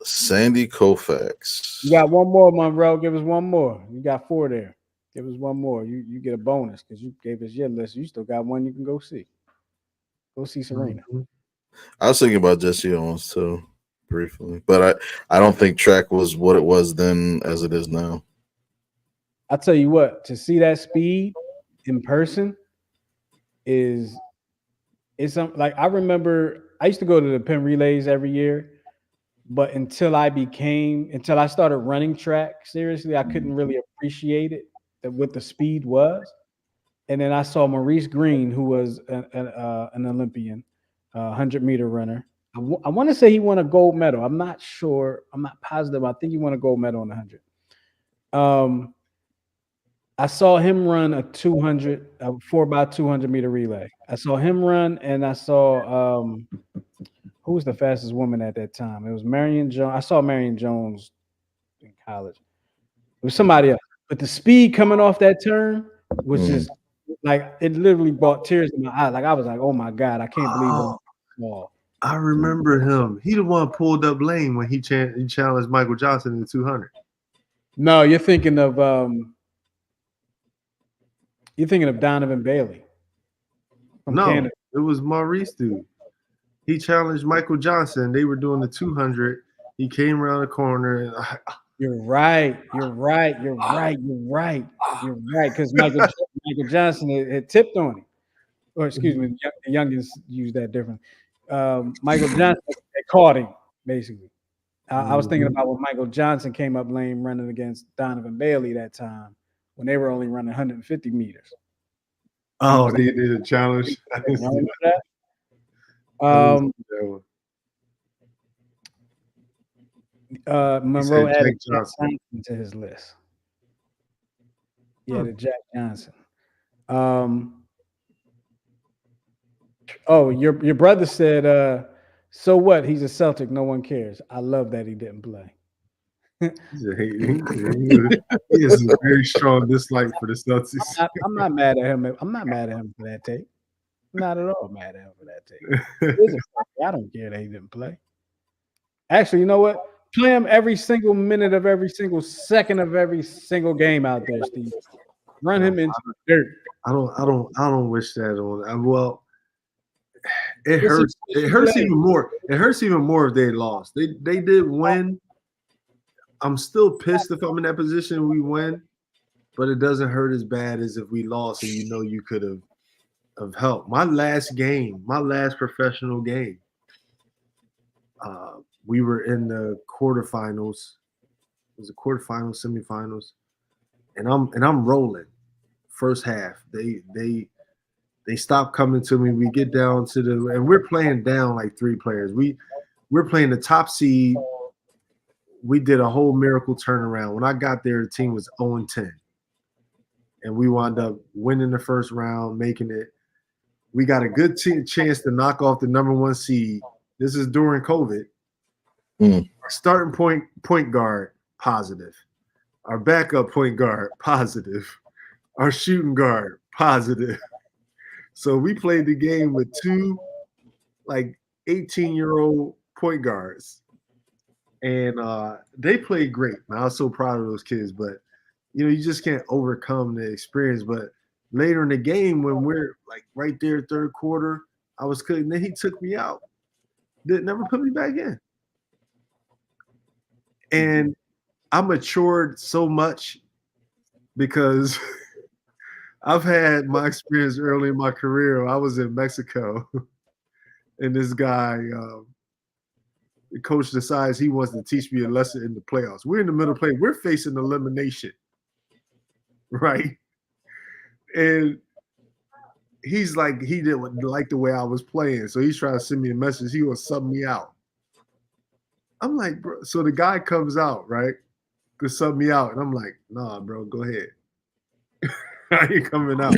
Sandy Koufax. You got one more, Monroe. Give us one more. You got 4 there. Give us one more. You get a bonus because you gave us your list. You still got one you can go see. Go see Serena. I was thinking about Jesse Owens too, briefly, but I don't think track was what it was then as it is now. I tell you what, to see that speed in person it's something. Like, I remember I used to go to the Penn Relays every year, but until I started running track seriously, I couldn't really appreciate it, what the speed was. And then I saw Maurice Green, who was an Olympian, 100-meter runner. I want to say he won a gold medal. I'm not sure. I'm not positive. I think he won a gold medal in the 100. I saw him run a 4x200 meter relay. I saw him run, and I saw who was the fastest woman at that time? It was Marion Jones. I saw Marion Jones in college. It was somebody else. But the speed coming off that turn was just like, it literally brought tears in my eyes. Like, I was like, oh my God, I can't believe it. I remember him. He the one pulled up lane when he challenged Michael Johnson in the 200. No, you're thinking of Donovan Bailey from Canada. It was Maurice, dude. He challenged Michael Johnson. They were doing the 200. He came around the corner. And You're right. Because Michael Johnson had tipped on him. Or excuse me, the youngins use that different. Michael Johnson had caught him, basically. I was thinking about when Michael Johnson came up lane running against Donovan Bailey that time, when they were only running 150 meters. Oh, they did a challenge. I didn't see that. Monroe added Jack Johnson to his list. He added Jack Johnson. Oh, your brother said, so what? He's a Celtic. No one cares. I love that he didn't play. He has a very strong dislike for the Celtics. I'm not mad at him. I'm not mad at him for that take. I'm not at all mad at him for that take. Listen, I don't care that he didn't play. Actually, you know what? Play him every single minute of every single second of every single game out there, Steve. Run him into the dirt. I don't wish that on. Well, it hurts. It hurts even more. It hurts even more if they lost. They did win. I'm still pissed if I'm in that position we win, but it doesn't hurt as bad as if we lost and you could have helped. My last professional game, we were in the quarterfinals. It was the quarterfinals, semifinals, and I'm rolling. First half, they stopped coming to me. We get down to and we're playing down like 3 players. We're playing the top seed. We did a whole miracle turnaround. When I got there, the team was 0-10. And we wound up winning the first round, making it. We got a good chance to knock off the number 1 seed. This is during COVID. Our starting point guard, positive. Our backup point guard, positive. Our shooting guard, positive. So we played the game with 2 like 18-year-old point guards. And they played great. Man, I was so proud of those kids, but you just can't overcome the experience. But later in the game, when we're like right there, third quarter, I was cooking. Then he took me out. Never put me back in. And I matured so much because I've had my experience early in my career. I was in Mexico, and this guy, the coach decides he wants to teach me a lesson in the playoffs. We're in the middle of play. We're facing elimination, right? And he's like, he didn't like the way I was playing, so he's trying to send me a message. He will sub me out. I'm like, bro. So the guy comes out, right, to sub me out, and I'm like, nah, bro, go ahead. I ain't coming out.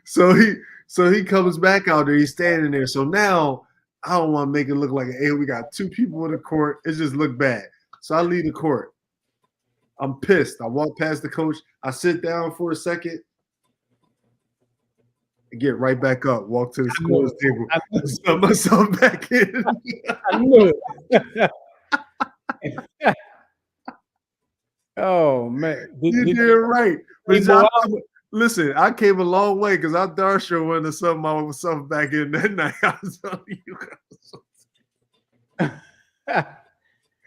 So he comes back out there. He's standing there. So now I don't want to make it look like, hey, we got 2 people in the court. It just looked bad. So I leave the court. I'm pissed. I walk past the coach. I sit down for a second. Get right back up. Walk to the scorer's table. Sub myself back in. I knew it. Oh man, you did right. But listen, I came a long way because I darn sure wanted to sub myself back in that night. I was telling you.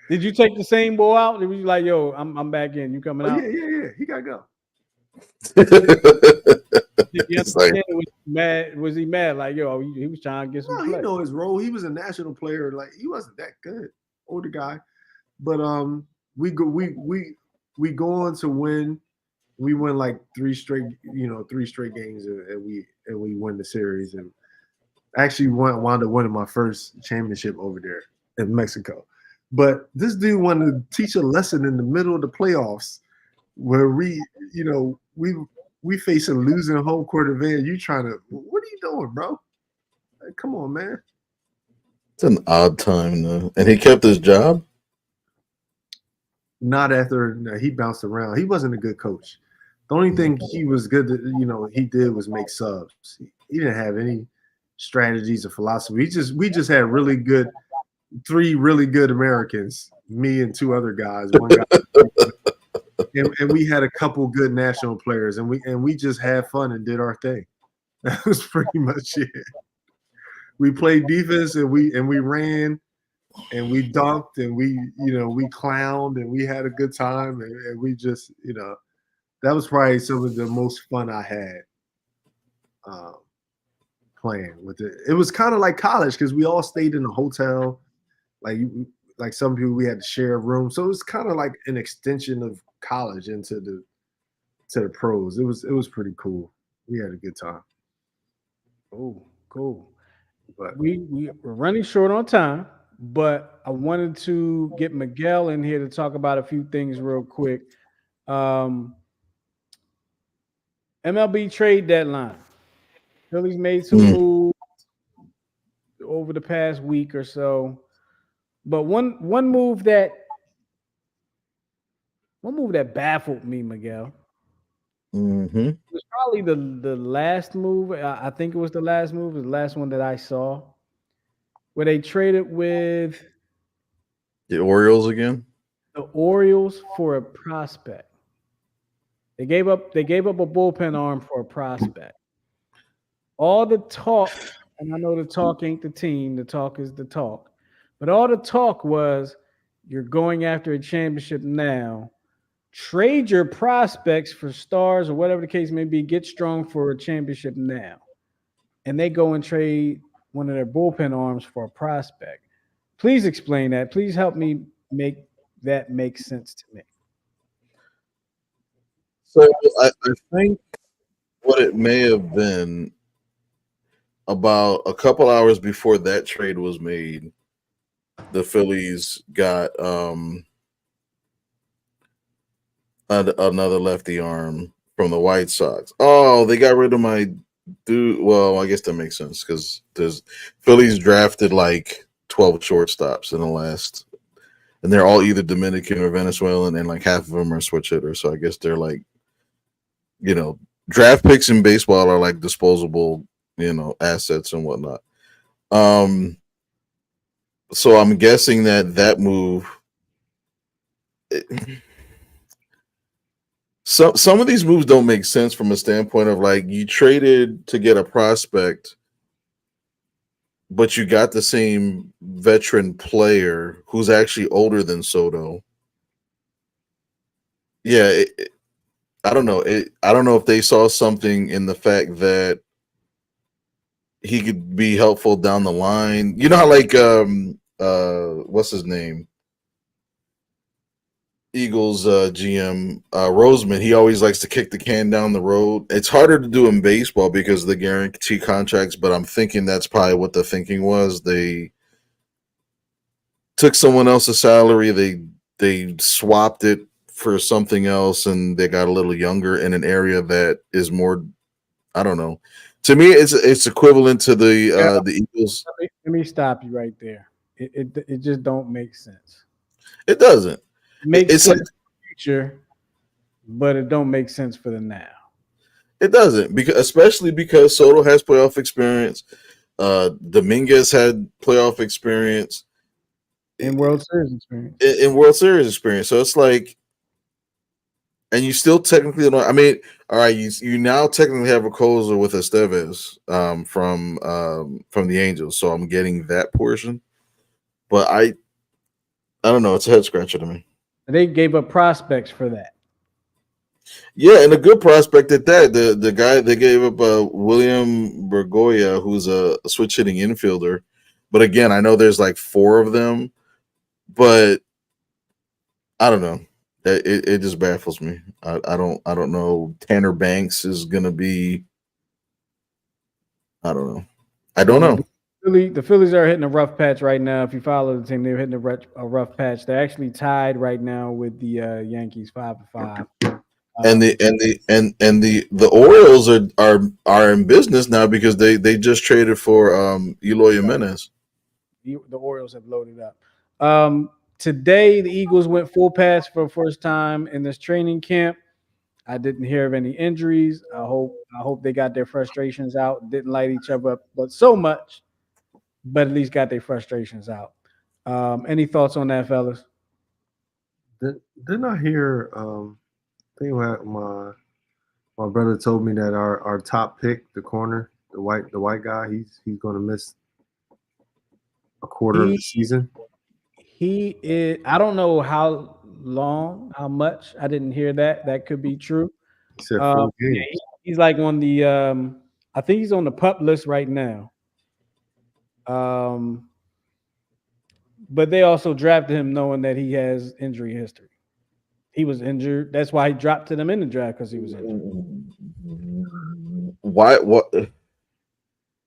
Did you take the same ball out? Or were you like, yo, I'm back in. You coming out? Yeah. He gotta go. Was he mad? Like, yo, he was trying to get some play. He know his role. He was a national player. Like, he wasn't that good, older guy. But we go on to win. We win like 3 straight games, and we win the series. And actually wound up winning my first championship over there in Mexico. But this dude wanted to teach a lesson in the middle of the playoffs, where we facing losing home court advantage. You trying to, what are you doing, bro? Like, come on, man. It's an odd time, though. And he kept his job? Not after he bounced around. He wasn't a good coach. The only thing he was good to, he did was make subs. He didn't have any strategies or philosophy. We just had 3 really good Americans, me and 2 other guys, one guy. And we had a couple good national players, and we just had fun and did our thing. That was pretty much it. We played defense and we ran and we dunked and we clowned and we had a good time and we just that was probably some of the most fun I had playing with it. It was kind of like college because we all stayed in a hotel, like some people we had to share a room, so it was kind of like an extension of college into the pros. It was pretty cool. We had a good time. Oh, cool. But we're running short on time, but I wanted to get Miguel in here to talk about a few things real quick. MLB Trade Deadline. Phillies made some moves over the past week or so, but one move that baffled me, Miguel. It was probably the last move. I think it was the last move. It was the last one that I saw, where they traded with The Orioles again. the Orioles for a prospect. They gave up a bullpen arm for a prospect. All the talk, and I know the talk ain't the team, the talk is the talk. But all the talk was you're going after a championship now. Trade your prospects for stars or whatever the case may be. Get strong for a championship now. And they go and trade one of their bullpen arms for a prospect. Please explain that. Please help me make that make sense to me. So I think what it may have been about a couple hours before that trade was made, the Phillies got another lefty arm from the White Sox. Oh, they got rid of my dude. Well, I guess that makes sense because there's Phillies drafted like 12 shortstops in the last, and they're all either Dominican or Venezuelan, and like half of them are switch hitters. So I guess they're like, draft picks in baseball are like disposable, assets and whatnot. So I'm guessing that move. Some of these moves don't make sense from a standpoint of like you traded to get a prospect, but you got the same veteran player who's actually older than Soto. Yeah, I don't know. I don't know if they saw something in the fact that he could be helpful down the line. You know how like what's his name? Eagles GM Roseman, he always likes to kick the can down the road. It's harder to do in baseball because of the guarantee contracts, but I'm thinking that's probably what the thinking was. They took someone else's salary, they swapped it for something else, and they got a little younger in an area that is more, I don't know. To me, it's equivalent to the Eagles. Let me stop you right there. It just don't make sense. It doesn't. It makes sense for the future, but it don't make sense for the now. It doesn't, especially because Soto has playoff experience. Dominguez had playoff experience. In World Series experience. In World Series experience. So it's like, and you still technically don't. I mean, all right, you now technically have a closer with Estevez from the Angels. So I'm getting that portion, but I don't know. It's a head scratcher to me. They gave up prospects for that. Yeah, and a good prospect at that. The guy they gave up, William Bergoya, who's a switch hitting infielder. But again, I know there's like 4 of them, but I don't know. It just baffles me. I don't know. Tanner Banks is gonna be. I don't know. I don't know. The Phillies are hitting a rough patch right now. If you follow the team, they're hitting a rough patch. They're actually tied right now with the Yankees 5-5. And the Orioles are in business now because they just traded for Eloy Jimenez. The Orioles have loaded up. Today the Eagles went full pass for the first time in this training camp. I didn't hear of any injuries. I hope they got their frustrations out. Didn't light each other up, but so much. But at least got their frustrations out. Any thoughts on that, fellas? Didn't I hear? I think my brother told me that our top pick, the corner, the white guy, he's going to miss a quarter of the season. He is. I don't know how long, how much. I didn't hear that. That could be true. He said 4 games. He's like on the. I think he's on the PUP list right now. But they also drafted him knowing that he has injury history. He was injured. That's why he dropped to them in the draft, because he was injured. Why? What? The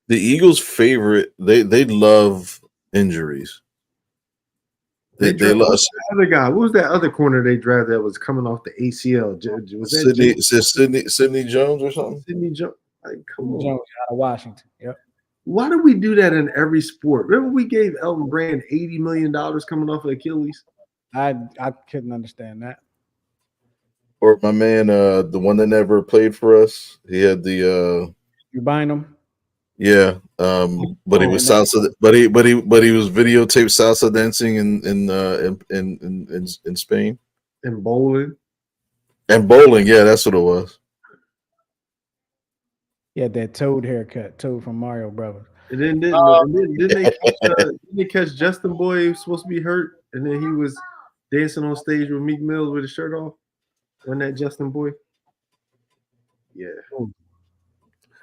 Eagles' favorite. They love injuries. They lost. The other guy, what was that other corner they drafted that was coming off the ACL? Was that Sidney Jones or something? Sidney Jones? Like, come on. Jones out of Washington. Yep. Why do we do that in every sport? Remember, we gave Elton Brand $80 million coming off of Achilles. I couldn't understand that. Or my man, the one that never played for us, he had the You buying them? yeah, but he was salsa, but he was videotaped salsa dancing in Spain And bowling. and bowling. Yeah, that's what it was. He had that Toad haircut, Toad from Mario Brothers. And then didn't they catch Justin Boy, who was supposed to be hurt, and then he was dancing on stage with Meek Mills with his shirt off. Wasn't that Justin Boy? Yeah.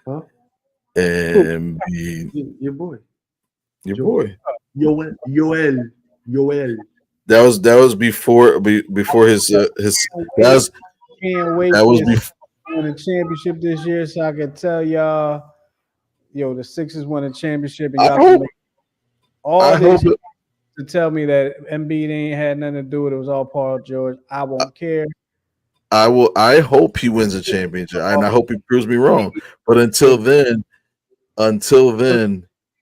Huh? And Your boy. Oh. Yoel. That was before his that was before. Won a championship this year, so I could tell y'all, the Sixers won a championship, and y'all can make all this to tell me that Embiid ain't had nothing to do with it. It was all Paul George. I won't care. I hope he wins a championship, and I hope he proves me wrong. But until then,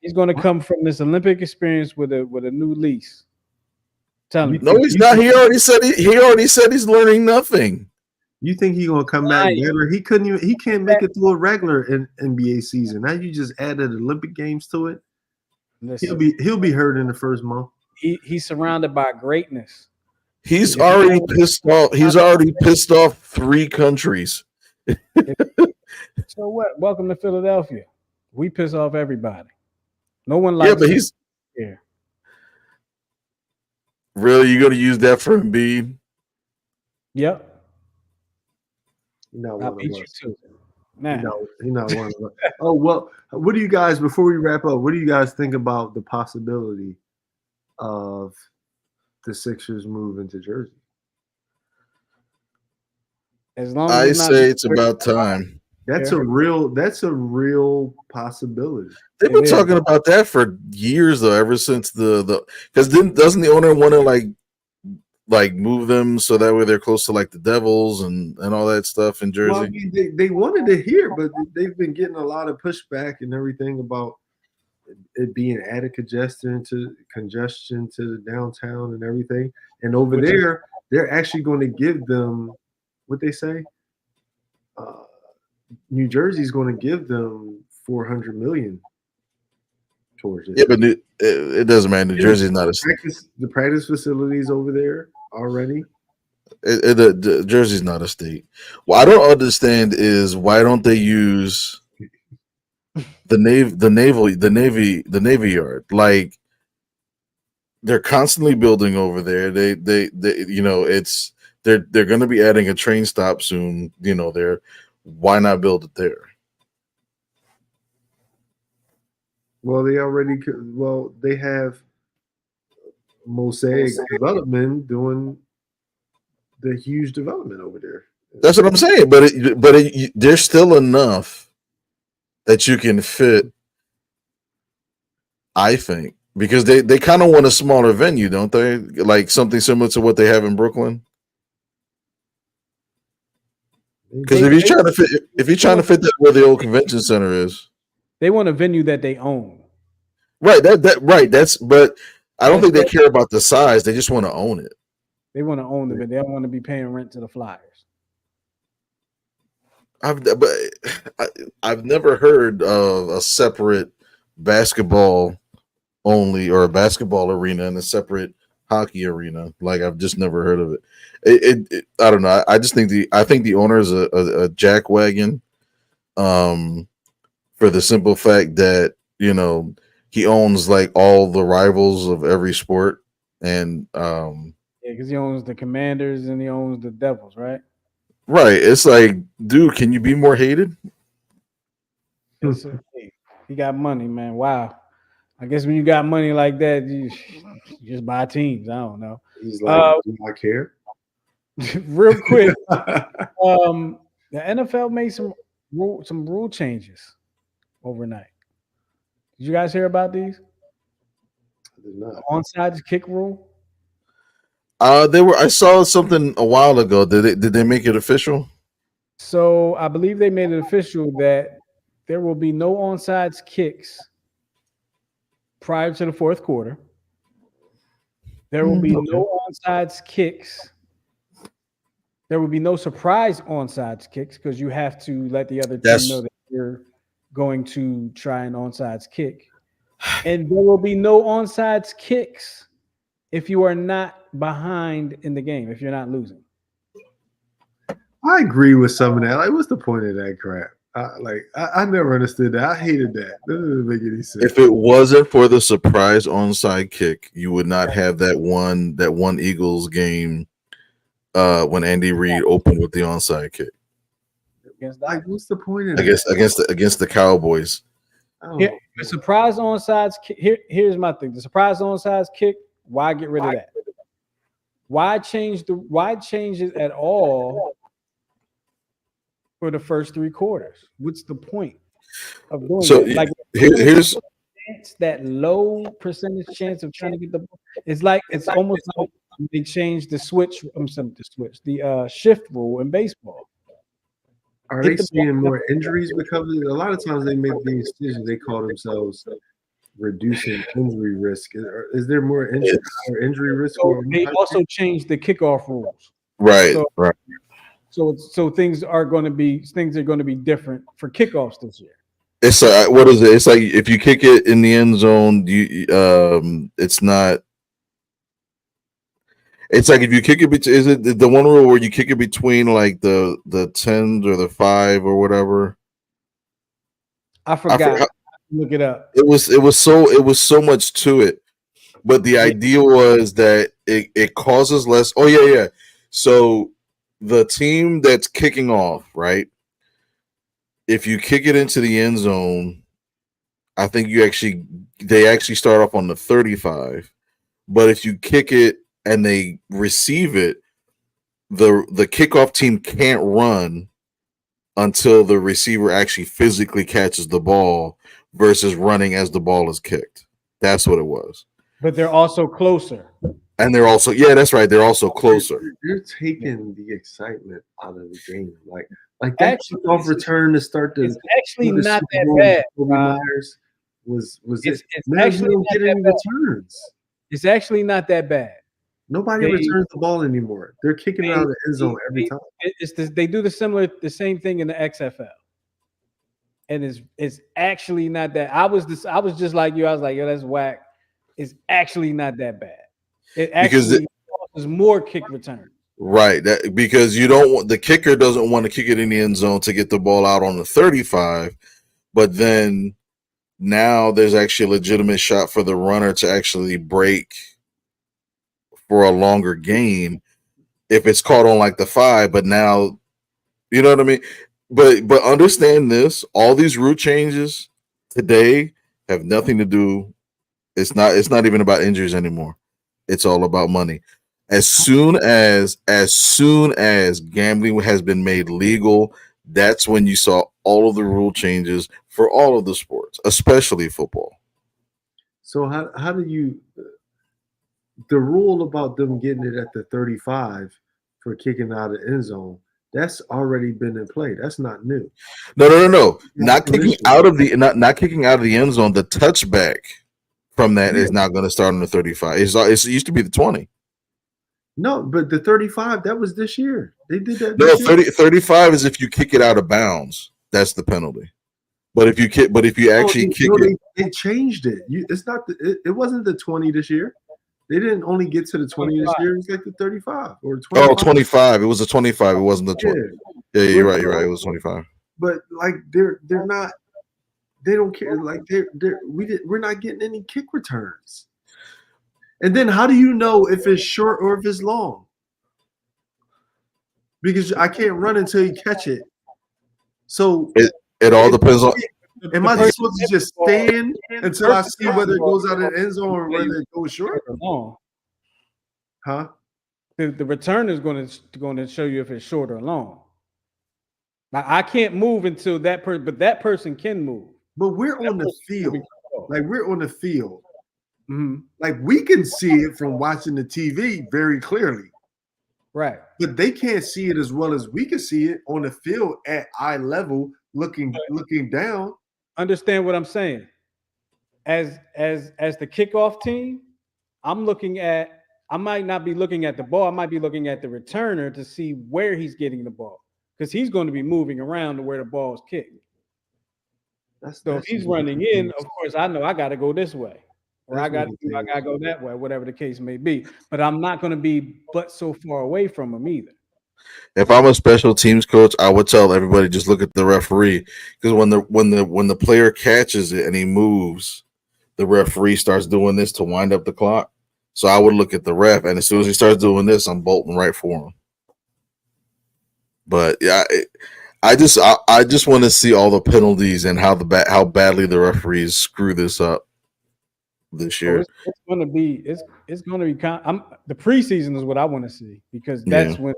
he's going to come from this Olympic experience with a new lease. Tell me. No, he's not. He already said he's learning nothing. You think he's gonna come back better? He can't make it through a regular NBA season. Now you just added Olympic games to it. Listen, he'll be hurt in the first month. He's surrounded by greatness. He's already pissed off. He's already pissed off 3 countries. So what? Welcome to Philadelphia. We piss off everybody. No one likes. Yeah, but he's here. Really, you gonna use that for Embiid? Yep. Not I'll beat you too. Nah. No, he's not one of us. Oh well, what do you guys? Before we wrap up, what do you guys think about the possibility of the Sixers moving to Jersey? As long I as say it's about time. That's a real possibility. They've been talking about that for years though, ever since because doesn't the owner want to like move them so that way they're close to like the Devils and all that stuff in Jersey? Well, I mean, they wanted it here, but they've been getting a lot of pushback and everything about it being added congestion to the downtown and everything. And over there, they're actually going to give them what they say. New Jersey's going to give them $400 million towards it. Yeah, but it doesn't matter. New Jersey's not a state. The practice facilities over there already. Jersey's not a state. What I don't understand is why don't they use the Navy Yard? Like they're constantly building over there. They they're going to be adding a train stop soon. There. Why not build it there? Well, they have Mosaic Development doing the huge development over there. That's what I'm saying. But there's still enough that you can fit, I think, because they kind of want a smaller venue, don't they? Like something similar to what they have in Brooklyn. Because if you're trying to fit that where the old convention center is, they want a venue that they own. Right. But I don't think they care about the size. They just want to own it. They want to own it, but they don't want to be paying rent to the Flyers. I've never heard of a separate basketball only or a basketball arena and a separate hockey arena. Like I've just never heard of it. I don't know. I just think the owner is a jackwagon, for the simple fact that he owns like all the rivals of every sport, and because he owns the Commanders and he owns the Devils, right? Right. It's like, dude, can you be more hated? He got money, man. Wow. I guess when you got money like that, you just buy teams. I don't know. He's like, do I care? Real quick, the NFL made some rule changes overnight. Did you guys hear about these? I did not. Onsides kick rule. I saw something a while ago. Did they make it official? So I believe they made it official that there will be no onside kicks prior to the fourth quarter. There will be no onside kicks. There will be no surprise onside kicks because you have to let the other team know that you're going to try an onside kick. And there will be no onside kicks if you are not behind in the game, if you're not losing. I agree with some of that. Like, what's the point of that crap? I never understood that. I hated that. That doesn't make any sense. If it wasn't for the surprise onside kick, you would not have that one Eagles game when Andy Reid opened with the onside kick. Like, what's the point of that? Against the Cowboys. The surprise onside kick. Here's my thing. The surprise onside kick. Why get rid of that? Why change it at all for the first three quarters? What's the point of doing that? Like, here's that low percentage chance of trying to get the ball. It's almost like they changed the shift rule in baseball. Are they seeing more injuries because of it? A lot of times they make these decisions, they call themselves reducing injury risk. Is there more injury risk? So they also changed the kickoff rules. Right. Right. So things are going to be different for kickoffs this year. It's what is it? It's like if you kick it in the end zone, it's not. It's like if you kick it, is it the one rule where you kick it between like the 10s or the 5 or whatever? I forgot. Look it up. It was so much to it, but the idea was that it causes less. Oh yeah. So the team that's kicking off, right? If you kick it into the end zone, I think they actually start off on the 35. But if you kick it and they receive it, the kickoff team can't run until the receiver actually physically catches the ball versus running as the ball is kicked. That's what it was. But they're also closer. And they're also, that's right. They're also closer. You're taking the excitement out of the game. Like that kickoff return to start the. It's actually not that bad. Myers was it's actually not getting returns. It's actually not that bad. Nobody returns the ball anymore. They're kicking it out of the end zone every time. They do the same thing in the XFL, and it's actually not that. I was just like you. I was like, yo, that's whack. It's actually not that bad. It actually causes more kick return. Right. Because you don't want the kicker doesn't want to kick it in the end zone to get the ball out on the 35, but then now there's actually a legitimate shot for the runner to actually break for a longer game if it's caught on like the 5, but now you know what I mean? But understand this, all these rule changes today have nothing to do. It's not even about injuries anymore. It's all about money. As soon as gambling has been made legal, that's when you saw all of the rule changes for all of the sports, especially football. So how do you the rule about them getting it at the 35 for kicking out of the end zone? That's already been in play. That's not new. No. Not kicking out of the end zone. The touchback from that is not going to start on the 35. It used to be the 20. No, but the 35, that was this year. They did that. No, 35 is if you kick it out of bounds. That's the penalty. But if you kick it, they changed it. It's not. It wasn't the 20 this year. They didn't only get to the 20 this year. It was like the 35 or 25. Oh, 25. It was a 25. It wasn't the 20. Yeah, you're right. It was 25. But like they're not. They don't care. Like we're not getting any kick returns. And then how do you know if it's short or if it's long? Because I can't run until you catch it. So it all depends on. Am I supposed to just stand until I see whether it goes out of the end zone or whether it goes short or long? Huh? The return is going to show you if it's short or long. Now, I can't move until that person, but that person can move. But we're on the field. Like we're on the field. Like we can see it from watching the TV very clearly. Right. But they can't see it as well as we can see it on the field at eye level, looking down. Understand what I'm saying? As the kickoff team, I might not be looking at the ball. I might be looking at the returner to see where he's getting the ball because he's going to be moving around to where the ball is kicked. So if he's running in, of course, I know I got to go this way, or I got to go that way, whatever the case may be. But I'm not going to be so far away from him either. If I'm a special teams coach, I would tell everybody just look at the referee because when the player catches it and he moves, the referee starts doing this to wind up the clock. So I would look at the ref, and as soon as he starts doing this, I'm bolting right for him. But yeah, I just want to see all the penalties and how badly the referees screw this up this year. It's going to be the preseason is what I want to see because that's when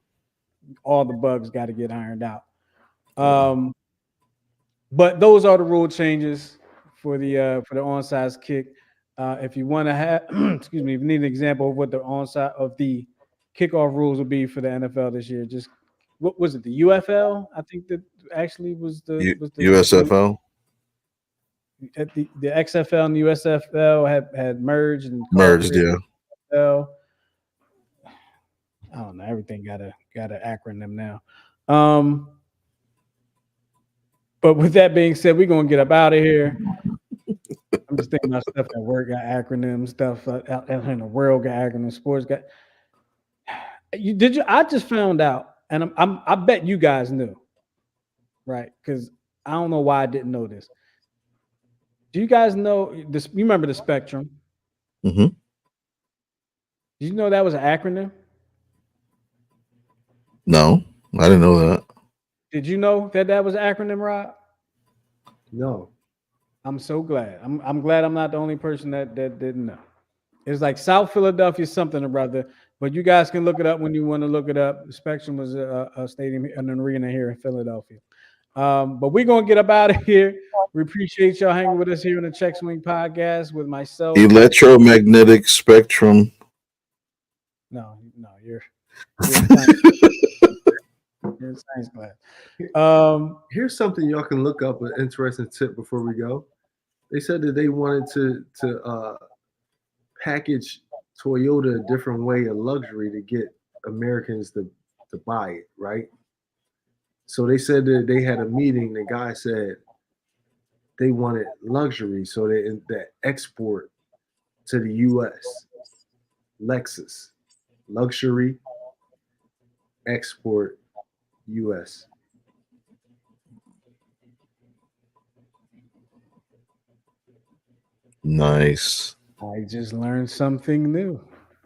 all the bugs got to get ironed out. But those are the rule changes for the onside kick. If you want to have, excuse me, if you need an example of what the onside of the kickoff rules will be for the NFL this year, just what was it? The UFL, I think that actually was the USFL. The XFL and the USFL had merged and yeah. I don't know. Everything got an acronym now. But with that being said, we're gonna get up out of here. I'm just thinking about stuff at work got acronyms, stuff out in the world got acronyms, sports got. I just found out, and I bet you guys knew, right? Because I don't know why I didn't know this. Do you guys know this? You remember the Spectrum? Mm-hmm. Did you know that was an acronym? No, I didn't know that. Did you know that was an acronym, Rob? No. I'm so glad. I'm glad I'm not the only person that didn't know. It's like South Philadelphia something or other, but you guys can look it up when you want to look it up. The Spectrum was a stadium, an arena here in Philadelphia. But we're going to get up out of here. We appreciate y'all hanging with us here on the Check Swing Podcast with myself. Electromagnetic spectrum. No, you're in science class. Here's something y'all can look up, an interesting tip before we go. They said that they wanted to package Toyota a different way of luxury to get Americans to buy it, right? So they said that they had a meeting. The guy said they wanted luxury, so that export to the U.S. Lexus, luxury, export, U.S. Nice. I just learned something new.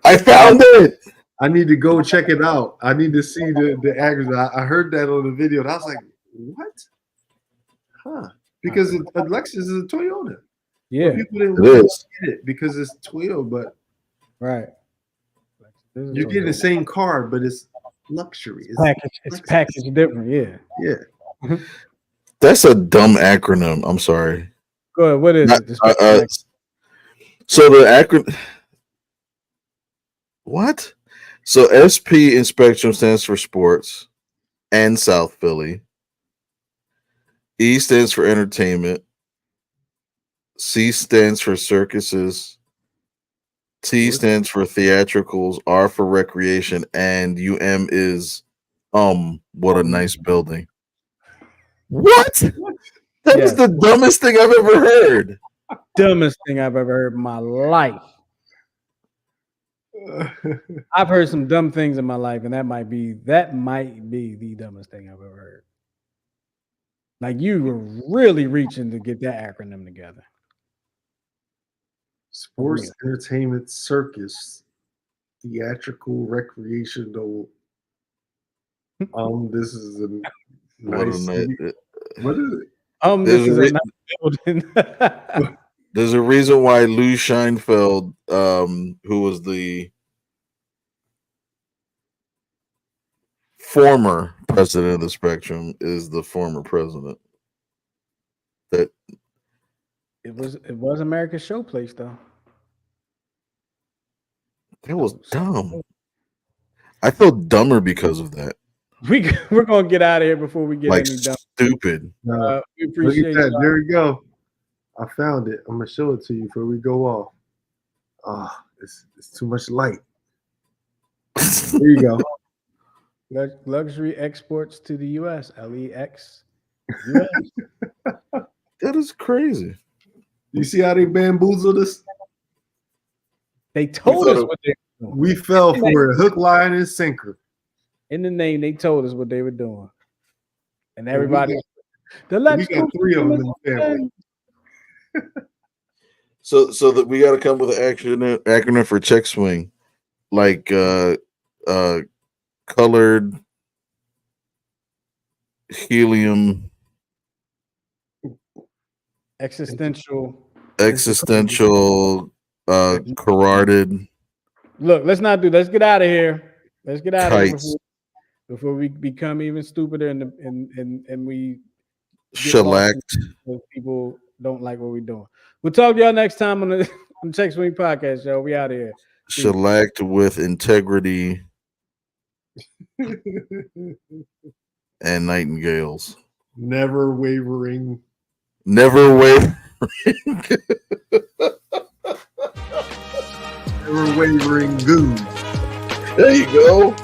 I found it. I need to go check it out. I need to see the actors. I heard that on the video, and I was like, "What? Huh?" Because a Lexus is a Toyota. Yeah, people didn't really get it because it's Toyota, but right. You're getting the same car, but it's luxury. It's packaged different. Yeah. Yeah. That's a dumb acronym. I'm sorry. Go ahead. What is it? So the acronym. What? So SP in Spectrum stands for sports and South Philly. E stands for entertainment. C stands for circuses. T stands for theatricals. R for recreation. And UM is what a nice building. What? That is the dumbest thing I've ever heard. Dumbest thing I've ever heard in my life. I've heard some dumb things in my life, and that might be the dumbest thing I've ever heard. Like you were really reaching to get that acronym together. Sports, entertainment, circus, theatrical, recreational. This is a nice. What is it? This is a nice building. There's a reason why Lou Scheinfeld, who was the former president of the Spectrum, is the former president. That it was America's showplace, though. It was dumb. I feel dumber because of that. We're gonna get out of here before we get Like any dumb. stupid. We Look appreciate at that. y'all. There we go. I found it. I'm gonna show it to you before we go off. It's too much light. There you go. Luxury exports to the U.S. LEX. US. That is crazy. You see how they bamboozled us? They told us what they were doing. We fell for a hook, line, and sinker. In the name, they told us what they were doing. And everybody, we got 3 of them in the family. So that we got to come with an acronym for check swing, like colored helium, existential, carotid. Look, let's not do. Let's get out of here. Let's get out of here before we become even stupider and we shellacked. People don't like what we're doing. We'll talk to y'all next time on the Check Swing Podcast, y'all. We out of here. Shellacked with integrity and nightingales. Never wavering. Never wavering. Never wavering goon. There you go.